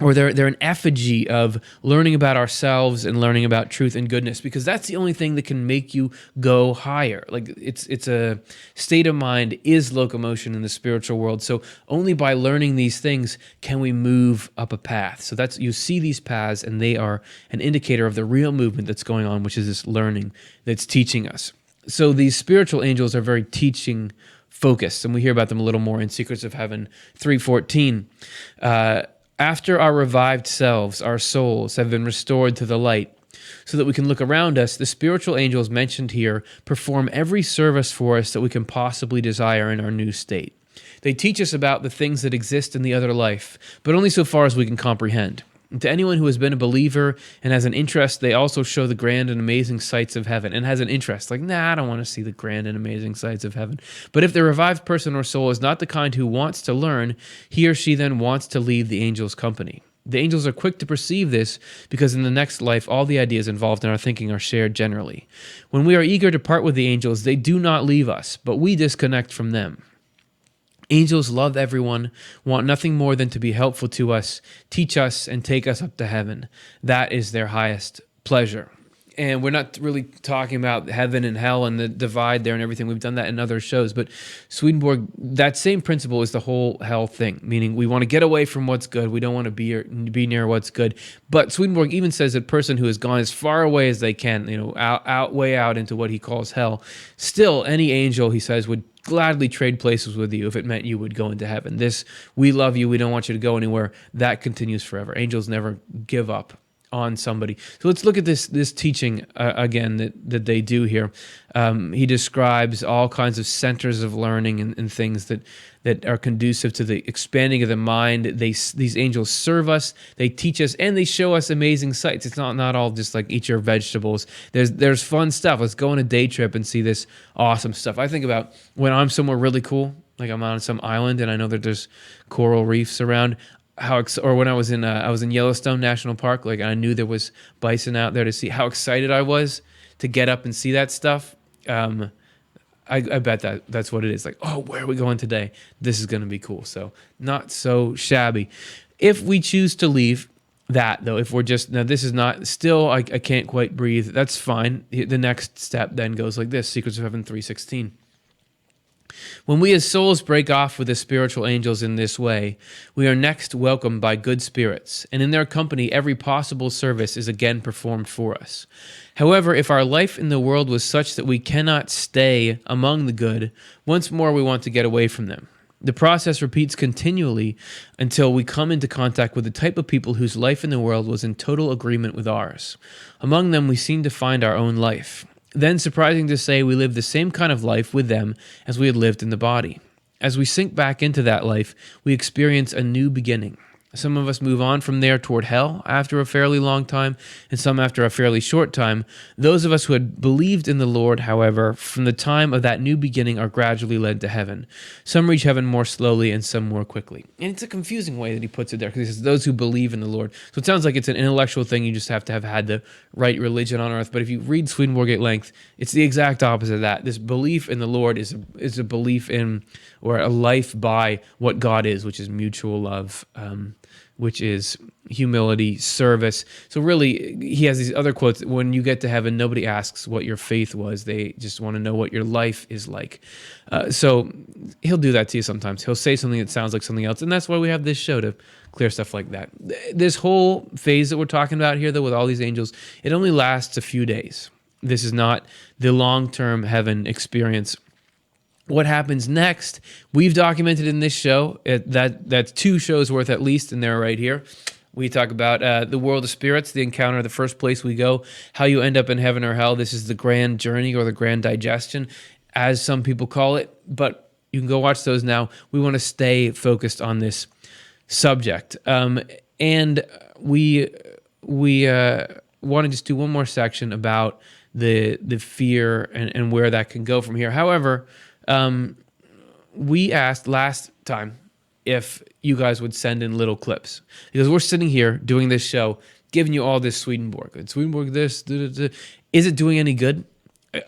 or they're an effigy of learning about ourselves and learning about truth and goodness, because that's the only thing that can make you go higher. Like it's a state of mind is locomotion in the spiritual world. So only by learning these things can we move up a path. So that's, you see these paths, and they are an indicator of the real movement that's going on, which is this learning that's teaching us. So these spiritual angels are very teaching focused, and we hear about them a little more in Secrets of Heaven 3:14. After our revived selves, our souls, have been restored to the light, so that we can look around us, the spiritual angels mentioned here perform every service for us that we can possibly desire in our new state. They teach us about the things that exist in the other life, but only so far as we can comprehend. And to anyone who has been a believer and has an interest, they also show the grand and amazing sights of heaven, and has an interest. Like, I don't want to see the grand and amazing sights of heaven. But if the revived person or soul is not the kind who wants to learn, he or she then wants to leave the angel's company. The angels are quick to perceive this, because in the next life, all the ideas involved in our thinking are shared generally. When we are eager to part with the angels, they do not leave us, but we disconnect from them. Angels love everyone, want nothing more than to be helpful to us, teach us, and take us up to heaven. That is their highest pleasure. And we're not really talking about heaven and hell and the divide there and everything. We've done that in other shows. But Swedenborg, that same principle is the whole hell thing, meaning we want to get away from what's good. We don't want to be near what's good. But Swedenborg even says that a person who has gone as far away as they can, way out into what he calls hell, still any angel, he says, would gladly trade places with you if it meant you would go into heaven. This, we love you, we don't want you to go anywhere, that continues forever. Angels never give up on somebody. So let's look at this teaching again that they do here. He describes all kinds of centers of learning and things that are conducive to the expanding of the mind. These angels serve us, they teach us, and they show us amazing sights. It's not all just like eat your vegetables. There's fun stuff. Let's go on a day trip and see this awesome stuff. I think about when I'm somewhere really cool, like I'm on some island and I know that there's coral reefs around. Or when I was in Yellowstone National Park, like I knew there was bison out there to see. How excited I was to get up and see that stuff. I bet that's what it is. Like, oh, where are we going today? This is going to be cool. So not so shabby. If we choose to leave that, though, if we're just, now this is not, still I can't quite breathe, that's fine. The next step then goes like this, Secrets of Heaven 3:16. When we as souls break off with the spiritual angels in this way, we are next welcomed by good spirits, and in their company every possible service is again performed for us. However, if our life in the world was such that we cannot stay among the good, once more we want to get away from them. The process repeats continually until we come into contact with the type of people whose life in the world was in total agreement with ours. Among them we seem to find our own life. Then, surprising to say, we live the same kind of life with them as we had lived in the body. As we sink back into that life, we experience a new beginning. Some of us move on from there toward hell after a fairly long time, and some after a fairly short time. Those of us who had believed in the Lord, however, from the time of that new beginning are gradually led to heaven. Some reach heaven more slowly and some more quickly. And it's a confusing way that he puts it there, because he says those who believe in the Lord. So it sounds like it's an intellectual thing. You just have to have had the right religion on earth. But if you read Swedenborg at length, it's the exact opposite of that. This belief in the Lord is a belief in, or a life by what God is, which is mutual love, which is humility, service. So really, he has these other quotes. When you get to heaven, nobody asks what your faith was. They just want to know what your life is like. So he'll do that to you sometimes. He'll say something that sounds like something else. And that's why we have this show, to clear stuff like that. This whole phase that we're talking about here, though, with all these angels, it only lasts a few days. This is not the long-term heaven experience. What happens next, we've documented in this show. That's 2 shows worth at least, and they're right here. We talk about the world of spirits, the encounter, the first place we go, how you end up in heaven or hell. This is the grand journey, or the grand digestion, as some people call it. But you can go watch those now. We want to stay focused on this subject. And we want to just do one more section about the fear and where that can go from here. However, we asked last time if you guys would send in little clips, because we're sitting here doing this show, giving you all this Swedenborg. And Swedenborg this, is it doing any good?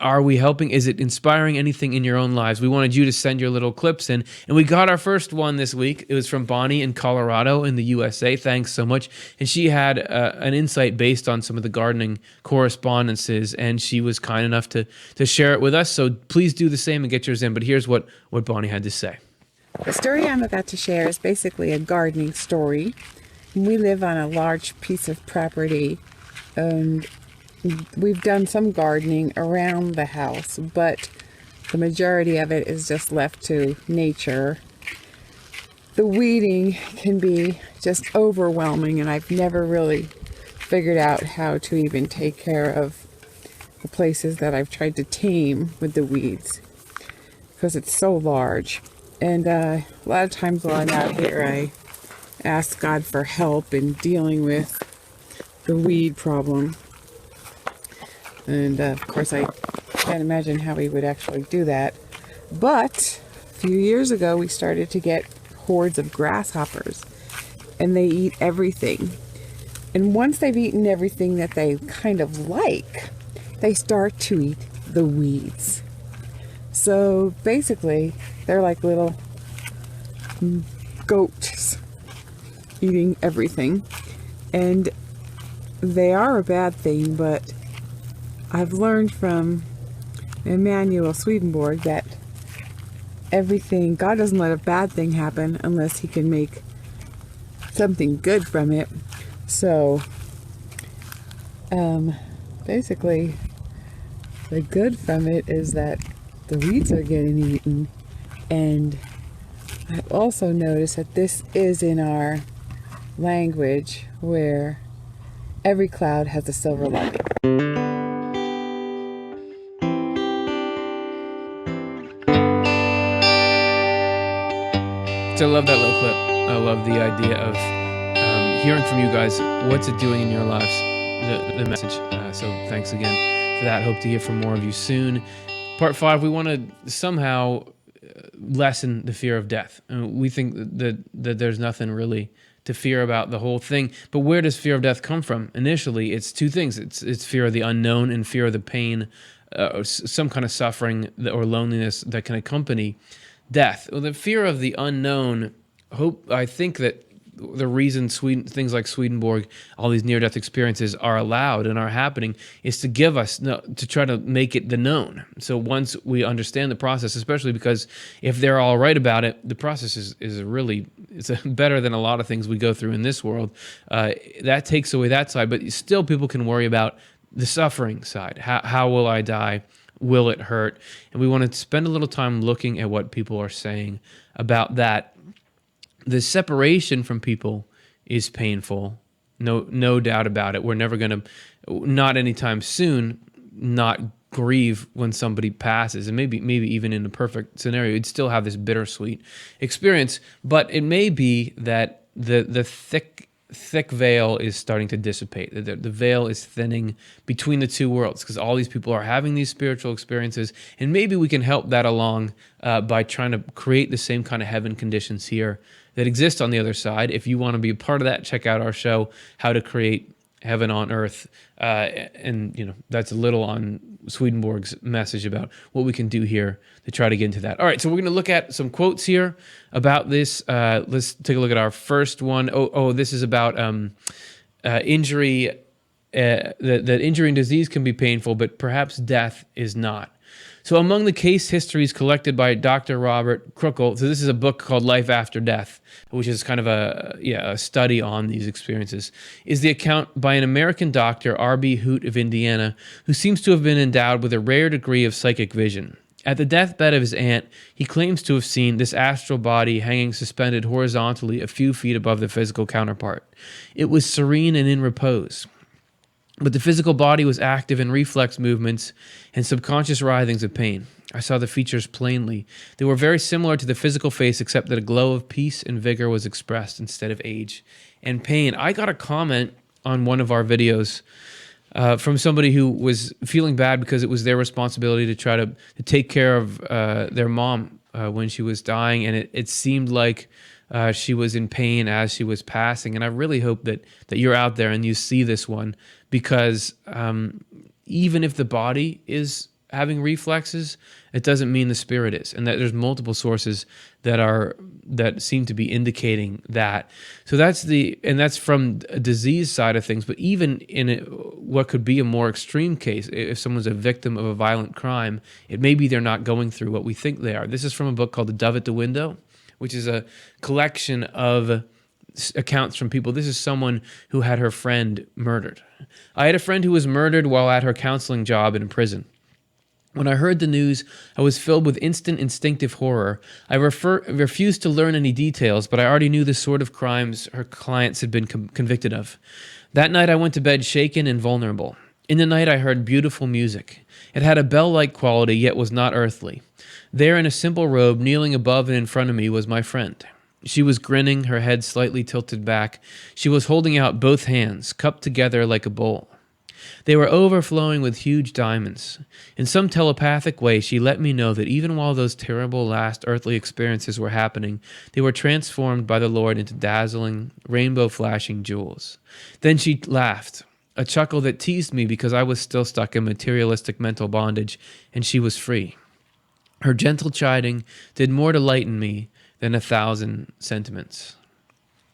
Are we helping? Is it inspiring anything in your own lives? We wanted you to send your little clips in, and we got our first one this week. It was from Bonnie in Colorado in the USA. Thanks so much. And she had an insight based on some of the gardening correspondences, and she was kind enough to share it with us. So please do the same and get yours in. But here's what Bonnie had to say. The story I'm about to share is basically a gardening story. We live on a large piece of property, and we've done some gardening around the house, but the majority of it is just left to nature. The weeding can be just overwhelming, and I've never really figured out how to even take care of the places that I've tried to tame with the weeds, because it's so large. And a lot of times while I'm out here, I ask God for help in dealing with the weed problem. And of course, I can't imagine how we would actually do that. But a few years ago, we started to get hordes of grasshoppers, and they eat everything. And once they've eaten everything that they kind of like, they start to eat the weeds. So basically, they're like little goats eating everything. And they are a bad thing, but I've learned from Emanuel Swedenborg that God doesn't let a bad thing happen unless he can make something good from it. So, basically, the good from it is that the weeds are getting eaten. And I've also noticed that this is in our language, where every cloud has a silver lining. So I love that little clip. I love the idea of hearing from you guys. What's it doing in your lives? The message. So thanks again for that. Hope to hear from more of you soon. Part 5, we want to somehow lessen the fear of death. We think that there's nothing really to fear about the whole thing. But where does fear of death come from? Initially, it's two things. It's fear of the unknown and fear of the pain, or some kind of suffering or loneliness that can accompany death. Well, the fear of the unknown, I think that the reason things like Swedenborg, all these near-death experiences are allowed and are happening is to give us, to try to make it the known. So once we understand the process, especially because if they're all right about it, the process is really, it's better than a lot of things we go through in this world. That takes away that side, but still people can worry about the suffering side. How will I die? Will it hurt? And we want to spend a little time looking at what people are saying about that. The separation from people is painful, no doubt about it. We're never going to, not anytime soon, not grieve when somebody passes. And maybe even in a perfect scenario, you'd still have this bittersweet experience. But it may be that the thick veil is starting to dissipate. The veil is thinning between the two worlds because all these people are having these spiritual experiences, and maybe we can help that along by trying to create the same kind of heaven conditions here that exist on the other side. If you want to be a part of that, check out our show, How to Create Heaven on Earth. And that's a little on Swedenborg's message about what we can do here to try to get into that. All right, so we're going to look at some quotes here about this. Let's take a look at our first one. This is about injury. That injury and disease can be painful, but perhaps death is not. So among the case histories collected by Dr. Robert Kruckel, so this is a book called Life After Death, which is kind of a study on these experiences, is the account by an American doctor, R.B. Hoot of Indiana, who seems to have been endowed with a rare degree of psychic vision. At the deathbed of his aunt, he claims to have seen this astral body hanging suspended horizontally a few feet above the physical counterpart. It was serene and in repose. But the physical body was active in reflex movements and subconscious writhings of pain. I saw the features plainly. They were very similar to the physical face, except that a glow of peace and vigor was expressed instead of age and pain. I got a comment on one of our videos from somebody who was feeling bad because it was their responsibility to try to take care of their mom when she was dying, and it seemed like she was in pain as she was passing. And I really hope that you're out there and you see this one, because even if the body is having reflexes, it doesn't mean the spirit is, and that there's multiple sources that seem to be indicating that. So that's from a disease side of things. But even in what could be a more extreme case, if someone's a victim of a violent crime, it may be they're not going through what we think they are. This is from a book called The Dove at the Window, which is a collection of accounts from people. This is someone who had her friend murdered. I had a friend who was murdered while at her counseling job in a prison. When I heard the news, I was filled with instant instinctive horror. I refused to learn any details, but I already knew the sort of crimes her clients had been convicted of. That night I went to bed shaken and vulnerable. In the night I heard beautiful music. It had a bell-like quality, yet was not earthly. There in a simple robe, kneeling above and in front of me, was my friend. She was grinning, her head slightly tilted back. She was holding out both hands, cupped together like a bowl. They were overflowing with huge diamonds. In some telepathic way, she let me know that even while those terrible last earthly experiences were happening, they were transformed by the Lord into dazzling, rainbow-flashing jewels. Then she laughed, a chuckle that teased me because I was still stuck in materialistic mental bondage, and she was free. Her gentle chiding did more to lighten me than 1,000 sentiments.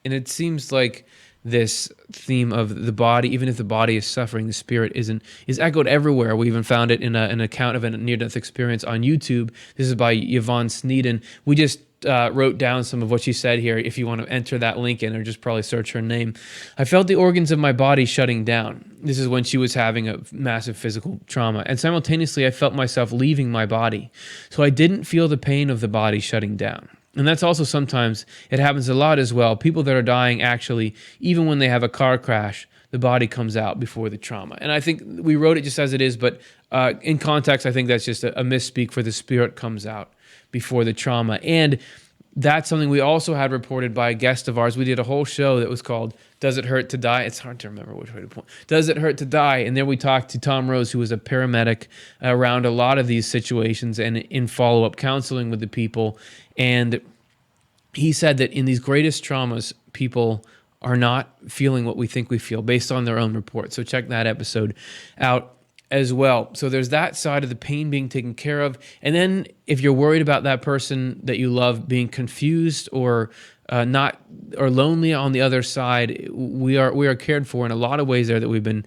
And it seems like this theme of the body, even if the body is suffering, the spirit is echoed everywhere. We even found it in an account of a near-death experience on YouTube. This is by Yvonne Sneeden. We just wrote down some of what she said here. If you want to enter that link in, or just probably search her name. I felt the organs of my body shutting down. This is when she was having a massive physical trauma. And simultaneously, I felt myself leaving my body. So I didn't feel the pain of the body shutting down. And that's also sometimes, it happens a lot as well. People that are dying, actually, even when they have a car crash, the body comes out before the trauma. And I think we wrote it just as it is, but in context, I think that's just a misspeak, for the spirit comes out before the trauma. And that's something we also had reported by a guest of ours. We did a whole show that was called Does It Hurt to Die? It's hard to remember which way to point. Does It Hurt to Die? And there we talked to Tom Rose, who was a paramedic around a lot of these situations and in follow-up counseling with the people. And he said that in these greatest traumas, people are not feeling what we think we feel based on their own report. So check that episode out as well. So there's that side of the pain being taken care of. And then if you're worried about that person that you love being confused or not, or lonely on the other side, we are cared for in a lot of ways there that we've been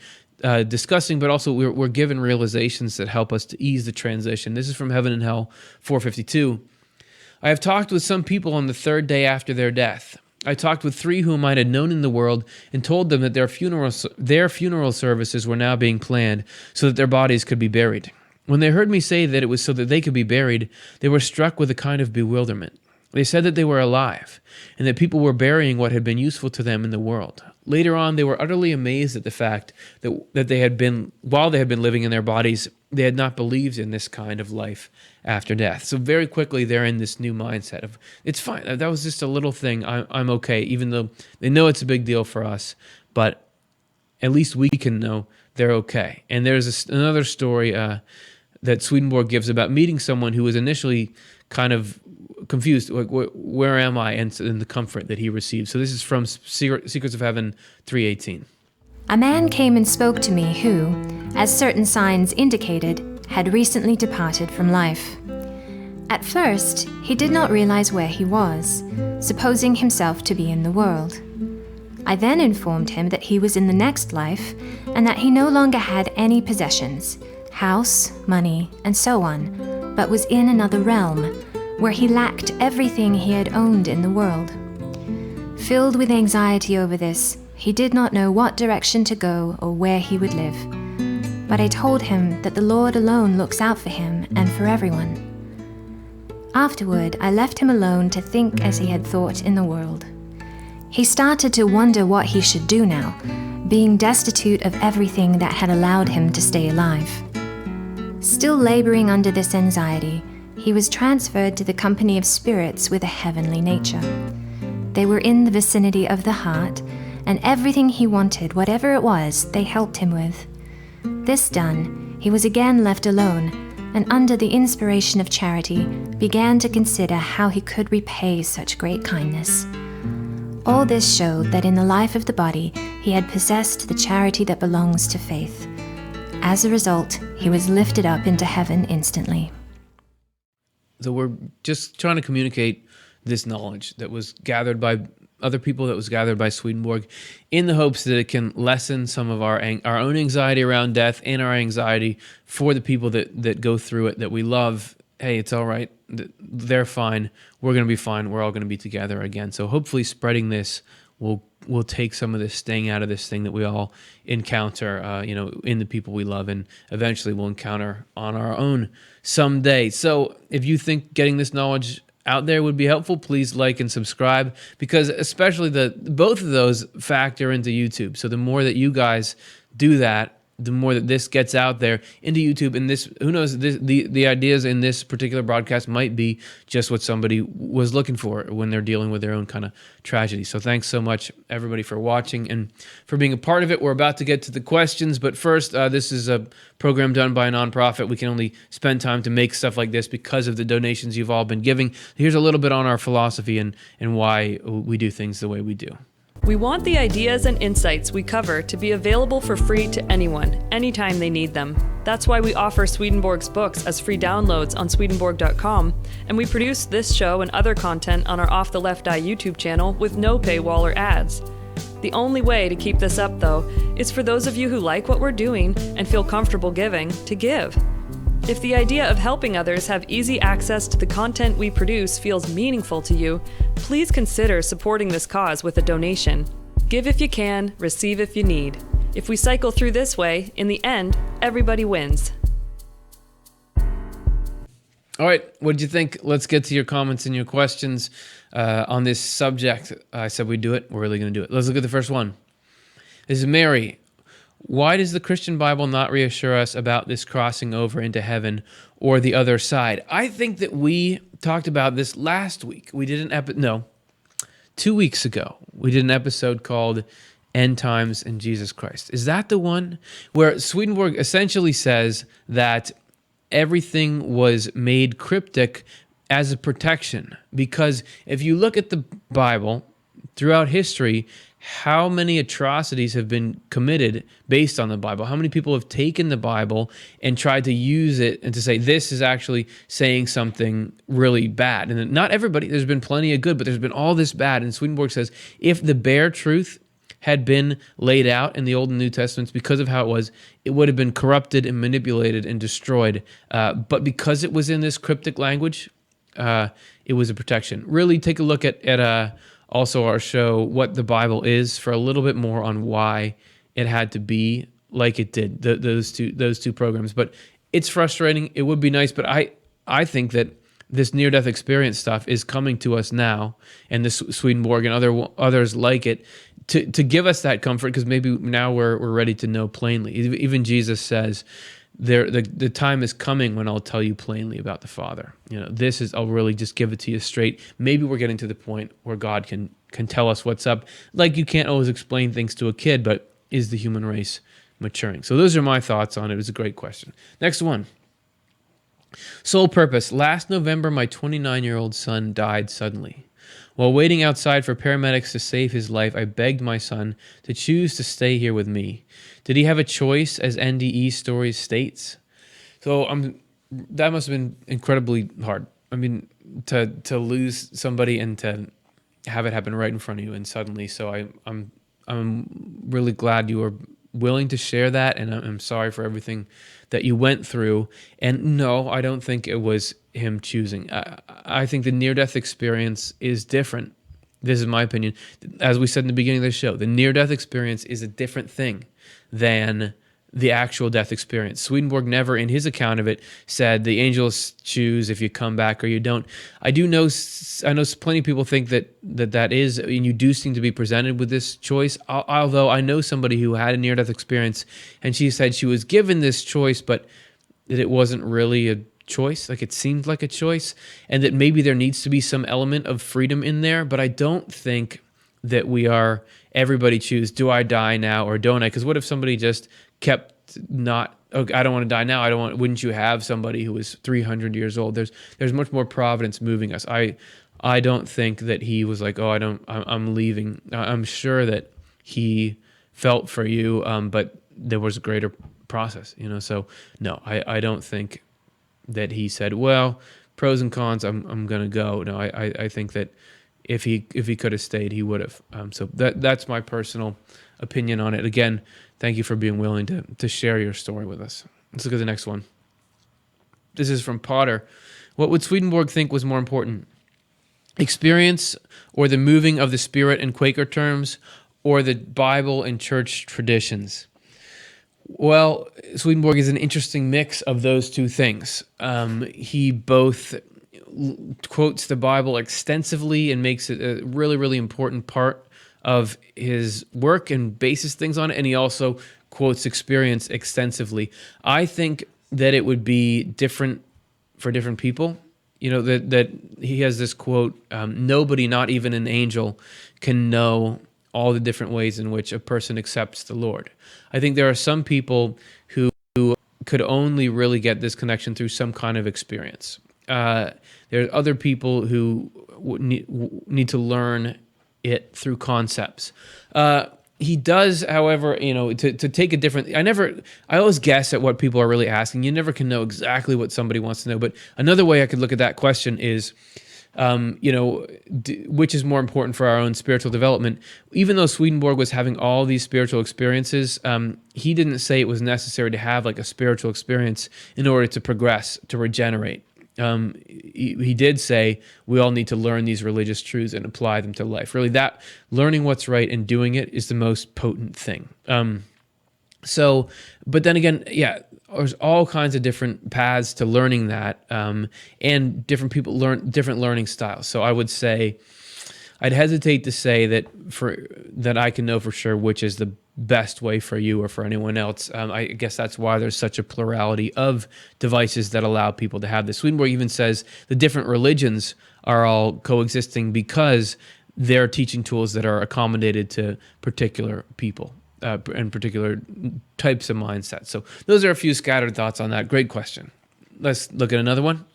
discussing, but also we're given realizations that help us to ease the transition. This is from Heaven and Hell 452. I have talked with some people on the third day after their death. I talked with 3 whom I had known in the world and told them that their funeral services were now being planned so that their bodies could be buried. When they heard me say that it was so that they could be buried, they were struck with a kind of bewilderment. They said that they were alive and that people were burying what had been useful to them in the world. Later on, they were utterly amazed at the fact that they had been, while they had been living in their bodies, they had not believed in this kind of life after death. So very quickly, they're in this new mindset of, it's fine. That was just a little thing. I'm okay, even though they know it's a big deal for us, but at least we can know they're okay. And there's another story that Swedenborg gives about meeting someone who was initially kind of confused, like, where am I, and the comfort that he received. So this is from Secrets of Heaven 3:18. A man came and spoke to me who, as certain signs indicated, had recently departed from life. At first, he did not realize where he was, supposing himself to be in the world. I then informed him that he was in the next life and that he no longer had any possessions, house, money, and so on, but was in another realm, where he lacked everything he had owned in the world. Filled with anxiety over this, he did not know what direction to go or where he would live. But I told him that the Lord alone looks out for him and for everyone. Afterward, I left him alone to think as he had thought in the world. He started to wonder what he should do now, being destitute of everything that had allowed him to stay alive. Still laboring under this anxiety, he was transferred to the company of spirits with a heavenly nature. They were in the vicinity of the heart, and everything he wanted, whatever it was, they helped him with. This done, he was again left alone, and under the inspiration of charity, began to consider how he could repay such great kindness. All this showed that in the life of the body, he had possessed the charity that belongs to faith. As a result, he was lifted up into heaven instantly. So we're just trying to communicate this knowledge that was gathered by other people, that was gathered by Swedenborg, in the hopes that it can lessen some of our own anxiety around death and our anxiety for the people that go through it, that we love. Hey, it's all right. They're fine. We're going to be fine. We're all going to be together again. So hopefully spreading this will take some of this sting out of this thing that we all encounter, in the people we love, and eventually we'll encounter on our own someday. So if you think getting this knowledge out there would be helpful, please like and subscribe, because especially both of those factor into YouTube. So the more that you guys do that, the more that this gets out there into YouTube, and this, who knows, the ideas in this particular broadcast might be just what somebody was looking for when they're dealing with their own kind of tragedy. So thanks so much, everybody, for watching and for being a part of it. We're about to get to the questions, but first, this is a program done by a nonprofit. We can only spend time to make stuff like this because of the donations you've all been giving. Here's a little bit on our philosophy and why we do things the way we do. We want the ideas and insights we cover to be available for free to anyone, anytime they need them. That's why we offer Swedenborg's books as free downloads on Swedenborg.com, and we produce this show and other content on our Off the Left Eye YouTube channel with no paywall or ads. The only way to keep this up, though, is for those of you who like what we're doing and feel comfortable giving, to give. If the idea of helping others have easy access to the content we produce feels meaningful to you, please consider supporting this cause with a donation. Give if you can, receive if you need. If we cycle through this way, in the end, everybody wins. All right, what did you think? Let's get to your comments and your questions on this subject. I said we'd do it. We're really going to do it. Let's look at the first one. This is Mary. Why does the Christian Bible not reassure us about this crossing over into heaven or the other side? I think that we talked about this last week. We did 2 weeks ago. We did an episode called End Times and Jesus Christ. Is that the one where Swedenborg essentially says that everything was made cryptic as a protection? Because if you look at the Bible throughout history, how many atrocities have been committed based on the Bible? How many people have taken the Bible and tried to use it and to say, this is actually saying something really bad? And not everybody, there's been plenty of good, but there's been all this bad. And Swedenborg says, if the bare truth had been laid out in the Old and New Testaments, because of how it would have been corrupted and manipulated and destroyed. But because it was in this cryptic language, it was a protection. Really take a look at also our show, What the Bible Is, for a little bit more on why it had to be like it did, those two programs. But it's frustrating. It would be nice, but I think that this near-death experience stuff is coming to us now, and this Swedenborg and others like it, to give us that comfort, because maybe now we're ready to know plainly. Even Jesus says, the time is coming when I'll tell you plainly about the Father. I'll really just give it to you straight. Maybe we're getting to the point where God can tell us what's up. Like, you can't always explain things to a kid, but is the human race maturing? So those are my thoughts on it. It was a great question. Next one. Sole purpose. Last November, my 29-year-old son died suddenly. While waiting outside for paramedics to save his life, I begged my son to choose to stay here with me. Did he have a choice, as NDE Stories states? So that must have been incredibly hard. I mean, to lose somebody and to have it happen right in front of you and suddenly. So I'm really glad you were willing to share that, and I'm sorry for everything that you went through. And no, I don't think it was him choosing. I think the near-death experience is different. This is my opinion. As we said in the beginning of the show, the near-death experience is a different thing than the actual death experience. Swedenborg never, in his account of it, said the angels choose if you come back or you don't. I know plenty of people think that is, and you do seem to be presented with this choice, although I know somebody who had a near-death experience, and she said she was given this choice, but that it wasn't really a choice, like it seemed like a choice, and that maybe there needs to be some element of freedom in there, but I don't think that everybody choose, do I die now or don't I? Because what if somebody just kept I don't want to die now. Wouldn't you have somebody who was 300 years old? There's much more providence moving us. I don't think that he was like, I'm leaving. I'm sure that he felt for you, but there was a greater process, So no, I don't think that he said, well, pros and cons, I'm going to go. No, I think that if he could have stayed, he would have. So that's my personal opinion on it. Again, thank you for being willing to share your story with us. Let's look at the next one. This is from Potter. What would Swedenborg think was more important? Experience or the moving of the Spirit in Quaker terms, or the Bible and church traditions? Well, Swedenborg is an interesting mix of those two things. He both quotes the Bible extensively and makes it a really, really important part of his work and bases things on it, and he also quotes experience extensively. I think that it would be different for different people. That he has this quote, nobody, not even an angel, can know all the different ways in which a person accepts the Lord. I think there are some people who could only really get this connection through some kind of experience. There are other people who need to learn it through concepts. He does, however, to take a different. I always guess at what people are really asking. You never can know exactly what somebody wants to know. But another way I could look at that question is, which is more important for our own spiritual development? Even though Swedenborg was having all these spiritual experiences, he didn't say it was necessary to have like a spiritual experience in order to progress, to regenerate. He did say we all need to learn these religious truths and apply them to life. Really, that learning what's right and doing it is the most potent thing. But then again, there's all kinds of different paths to learning that, and different people learn different learning styles. So I would say, I'd hesitate to say that I can know for sure which is the best way for you or for anyone else. I guess that's why there's such a plurality of devices that allow people to have this. Swedenborg even says the different religions are all coexisting because they're teaching tools that are accommodated to particular people and particular types of mindsets. So those are a few scattered thoughts on that. Great question. Let's look at another one.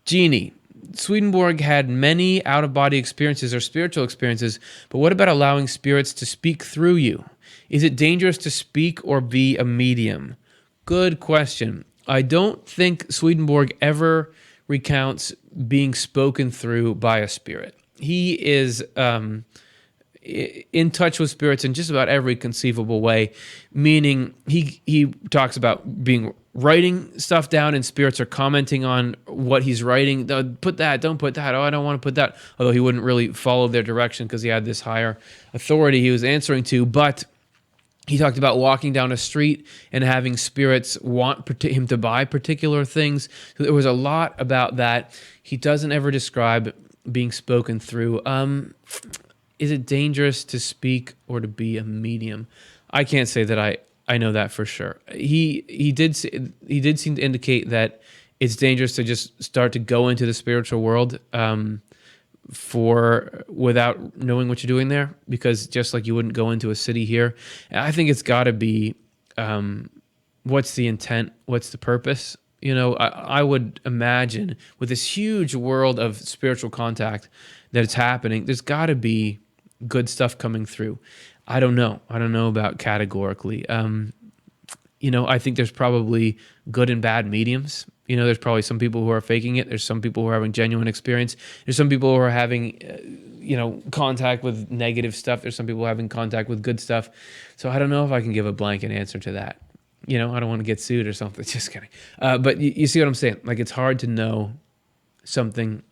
Jeannie. Swedenborg had many out-of-body experiences or spiritual experiences, but what about allowing spirits to speak through you? Is it dangerous to speak or be a medium? Good question. I don't think Swedenborg ever recounts being spoken through by a spirit. He is in touch with spirits in just about every conceivable way, meaning he talks about writing stuff down and spirits are commenting on what he's writing. Put that, don't put that. Oh, I don't want to put that. Although he wouldn't really follow their direction because he had this higher authority he was answering to. But he talked about walking down a street and having spirits want him to buy particular things. So there was a lot about that. He doesn't ever describe being spoken through. Is it dangerous to speak or to be a medium? I can't say that I know that for sure. He did seem to indicate that it's dangerous to just start to go into the spiritual world without knowing what you're doing there, because just like you wouldn't go into a city here. I think it's got to be what's the intent, what's the purpose? I would imagine with this huge world of spiritual contact that it's happening, there's got to be good stuff coming through. I don't know about categorically. I think there's probably good and bad mediums. There's probably some people who are faking it. There's some people who are having genuine experience. There's some people who are having, contact with negative stuff. There's some people having contact with good stuff. So I don't know if I can give a blanket answer to that. I don't want to get sued or something. Just kidding. But you see what I'm saying? Like, it's hard to know something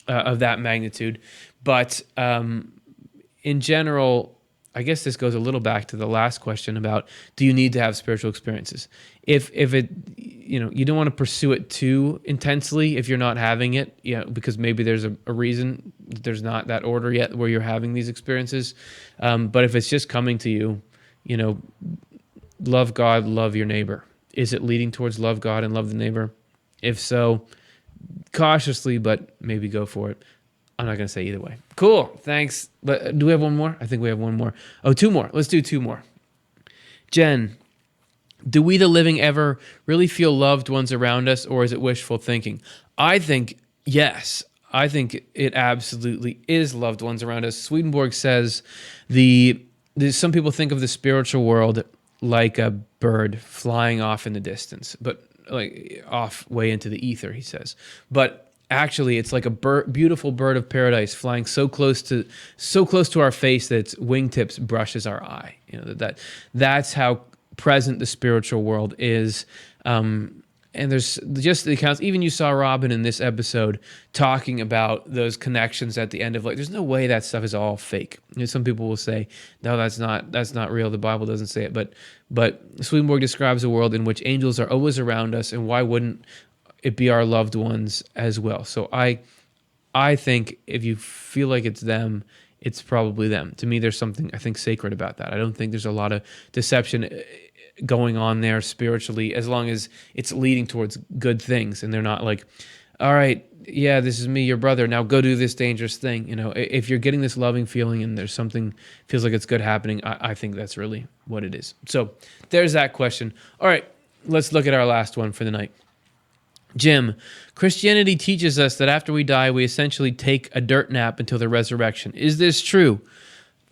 of that magnitude. But in general, I guess this goes a little back to the last question about, do you need to have spiritual experiences? If it, you don't want to pursue it too intensely if you're not having it, because maybe there's a reason there's not that order yet where you're having these experiences. But if it's just coming to you, love God, love your neighbor. Is it leading towards love God and love the neighbor? If so, cautiously, but maybe go for it. I'm not going to say either way. Cool. Thanks. Do we have one more? I think we have one more. Oh, two more. Let's do two more. Jen, do we, the living, ever really feel loved ones around us, or is it wishful thinking? I think yes. I think it absolutely is loved ones around us. Swedenborg says some people think of the spiritual world like a bird flying off in the distance, but like off way into the ether, he says. But actually, it's like a beautiful bird of paradise flying so close to our face that its wingtips brushes our eye. You know, that's how present the spiritual world is. And there's just the accounts. Even you saw Robin in this episode talking about those connections at the end of, like, there's no way that stuff is all fake. You know, some people will say, no, that's not real. The Bible doesn't say it. But Swedenborg describes a world in which angels are always around us, and why wouldn't it be our loved ones as well? So I think if you feel like it's them, it's probably them. To me, there's something, I think, sacred about that. I don't think there's a lot of deception going on there spiritually, as long as it's leading towards good things, and they're not like, all right, yeah, this is me, your brother, now go do this dangerous thing. You know, if you're getting this loving feeling and there's something feels like it's good happening, I think that's really what it is. So there's that question. All right, let's look at our last one for the night. Jim, Christianity teaches us that after we die, we essentially take a dirt nap until the resurrection. Is this true?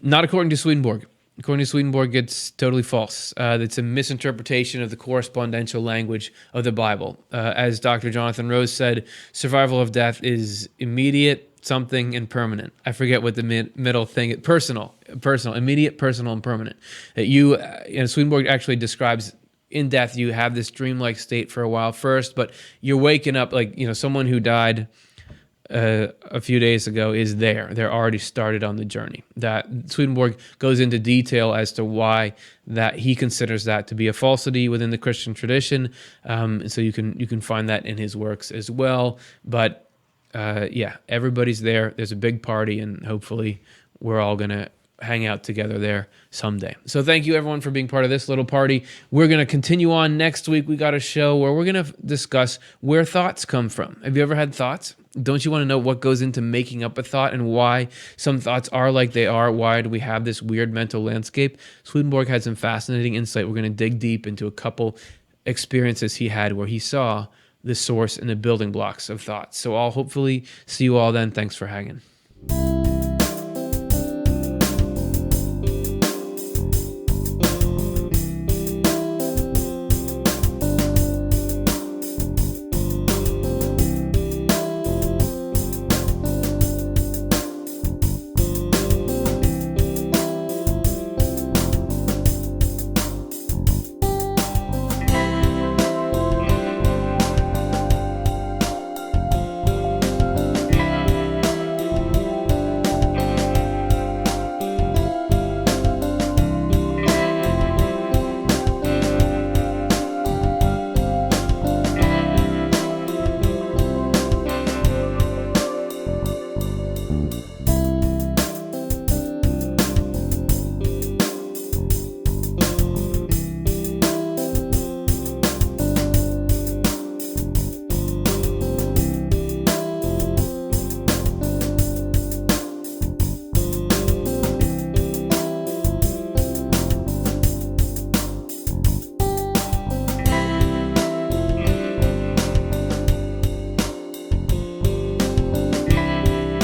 Not according to Swedenborg. According to Swedenborg, it's totally false. It's a misinterpretation of the correspondential language of the Bible. As Dr. Jonathan Rose said, survival of death is immediate, something, and permanent. I forget what the middle thing, personal, immediate, personal, and permanent. That Swedenborg actually describes in death, you have this dreamlike state for a while first, but you're waking up like, someone who died a few days ago is there. They're already started on the journey. That Swedenborg goes into detail as to why that he considers that to be a falsity within the Christian tradition. And so you can find that in his works as well. But everybody's there. There's a big party, and hopefully we're all gonna hang out together there someday. So thank you everyone for being part of this little party. We're going to continue on next week. We got a show where we're going to discuss where thoughts come from. Have you ever had thoughts? Don't you want to know what goes into making up a thought and why some thoughts are like they are? Why do we have this weird mental landscape? Swedenborg had some fascinating insight. We're going to dig deep into a couple experiences he had where he saw the source and the building blocks of thoughts. So I'll hopefully see you all then. Thanks for hanging.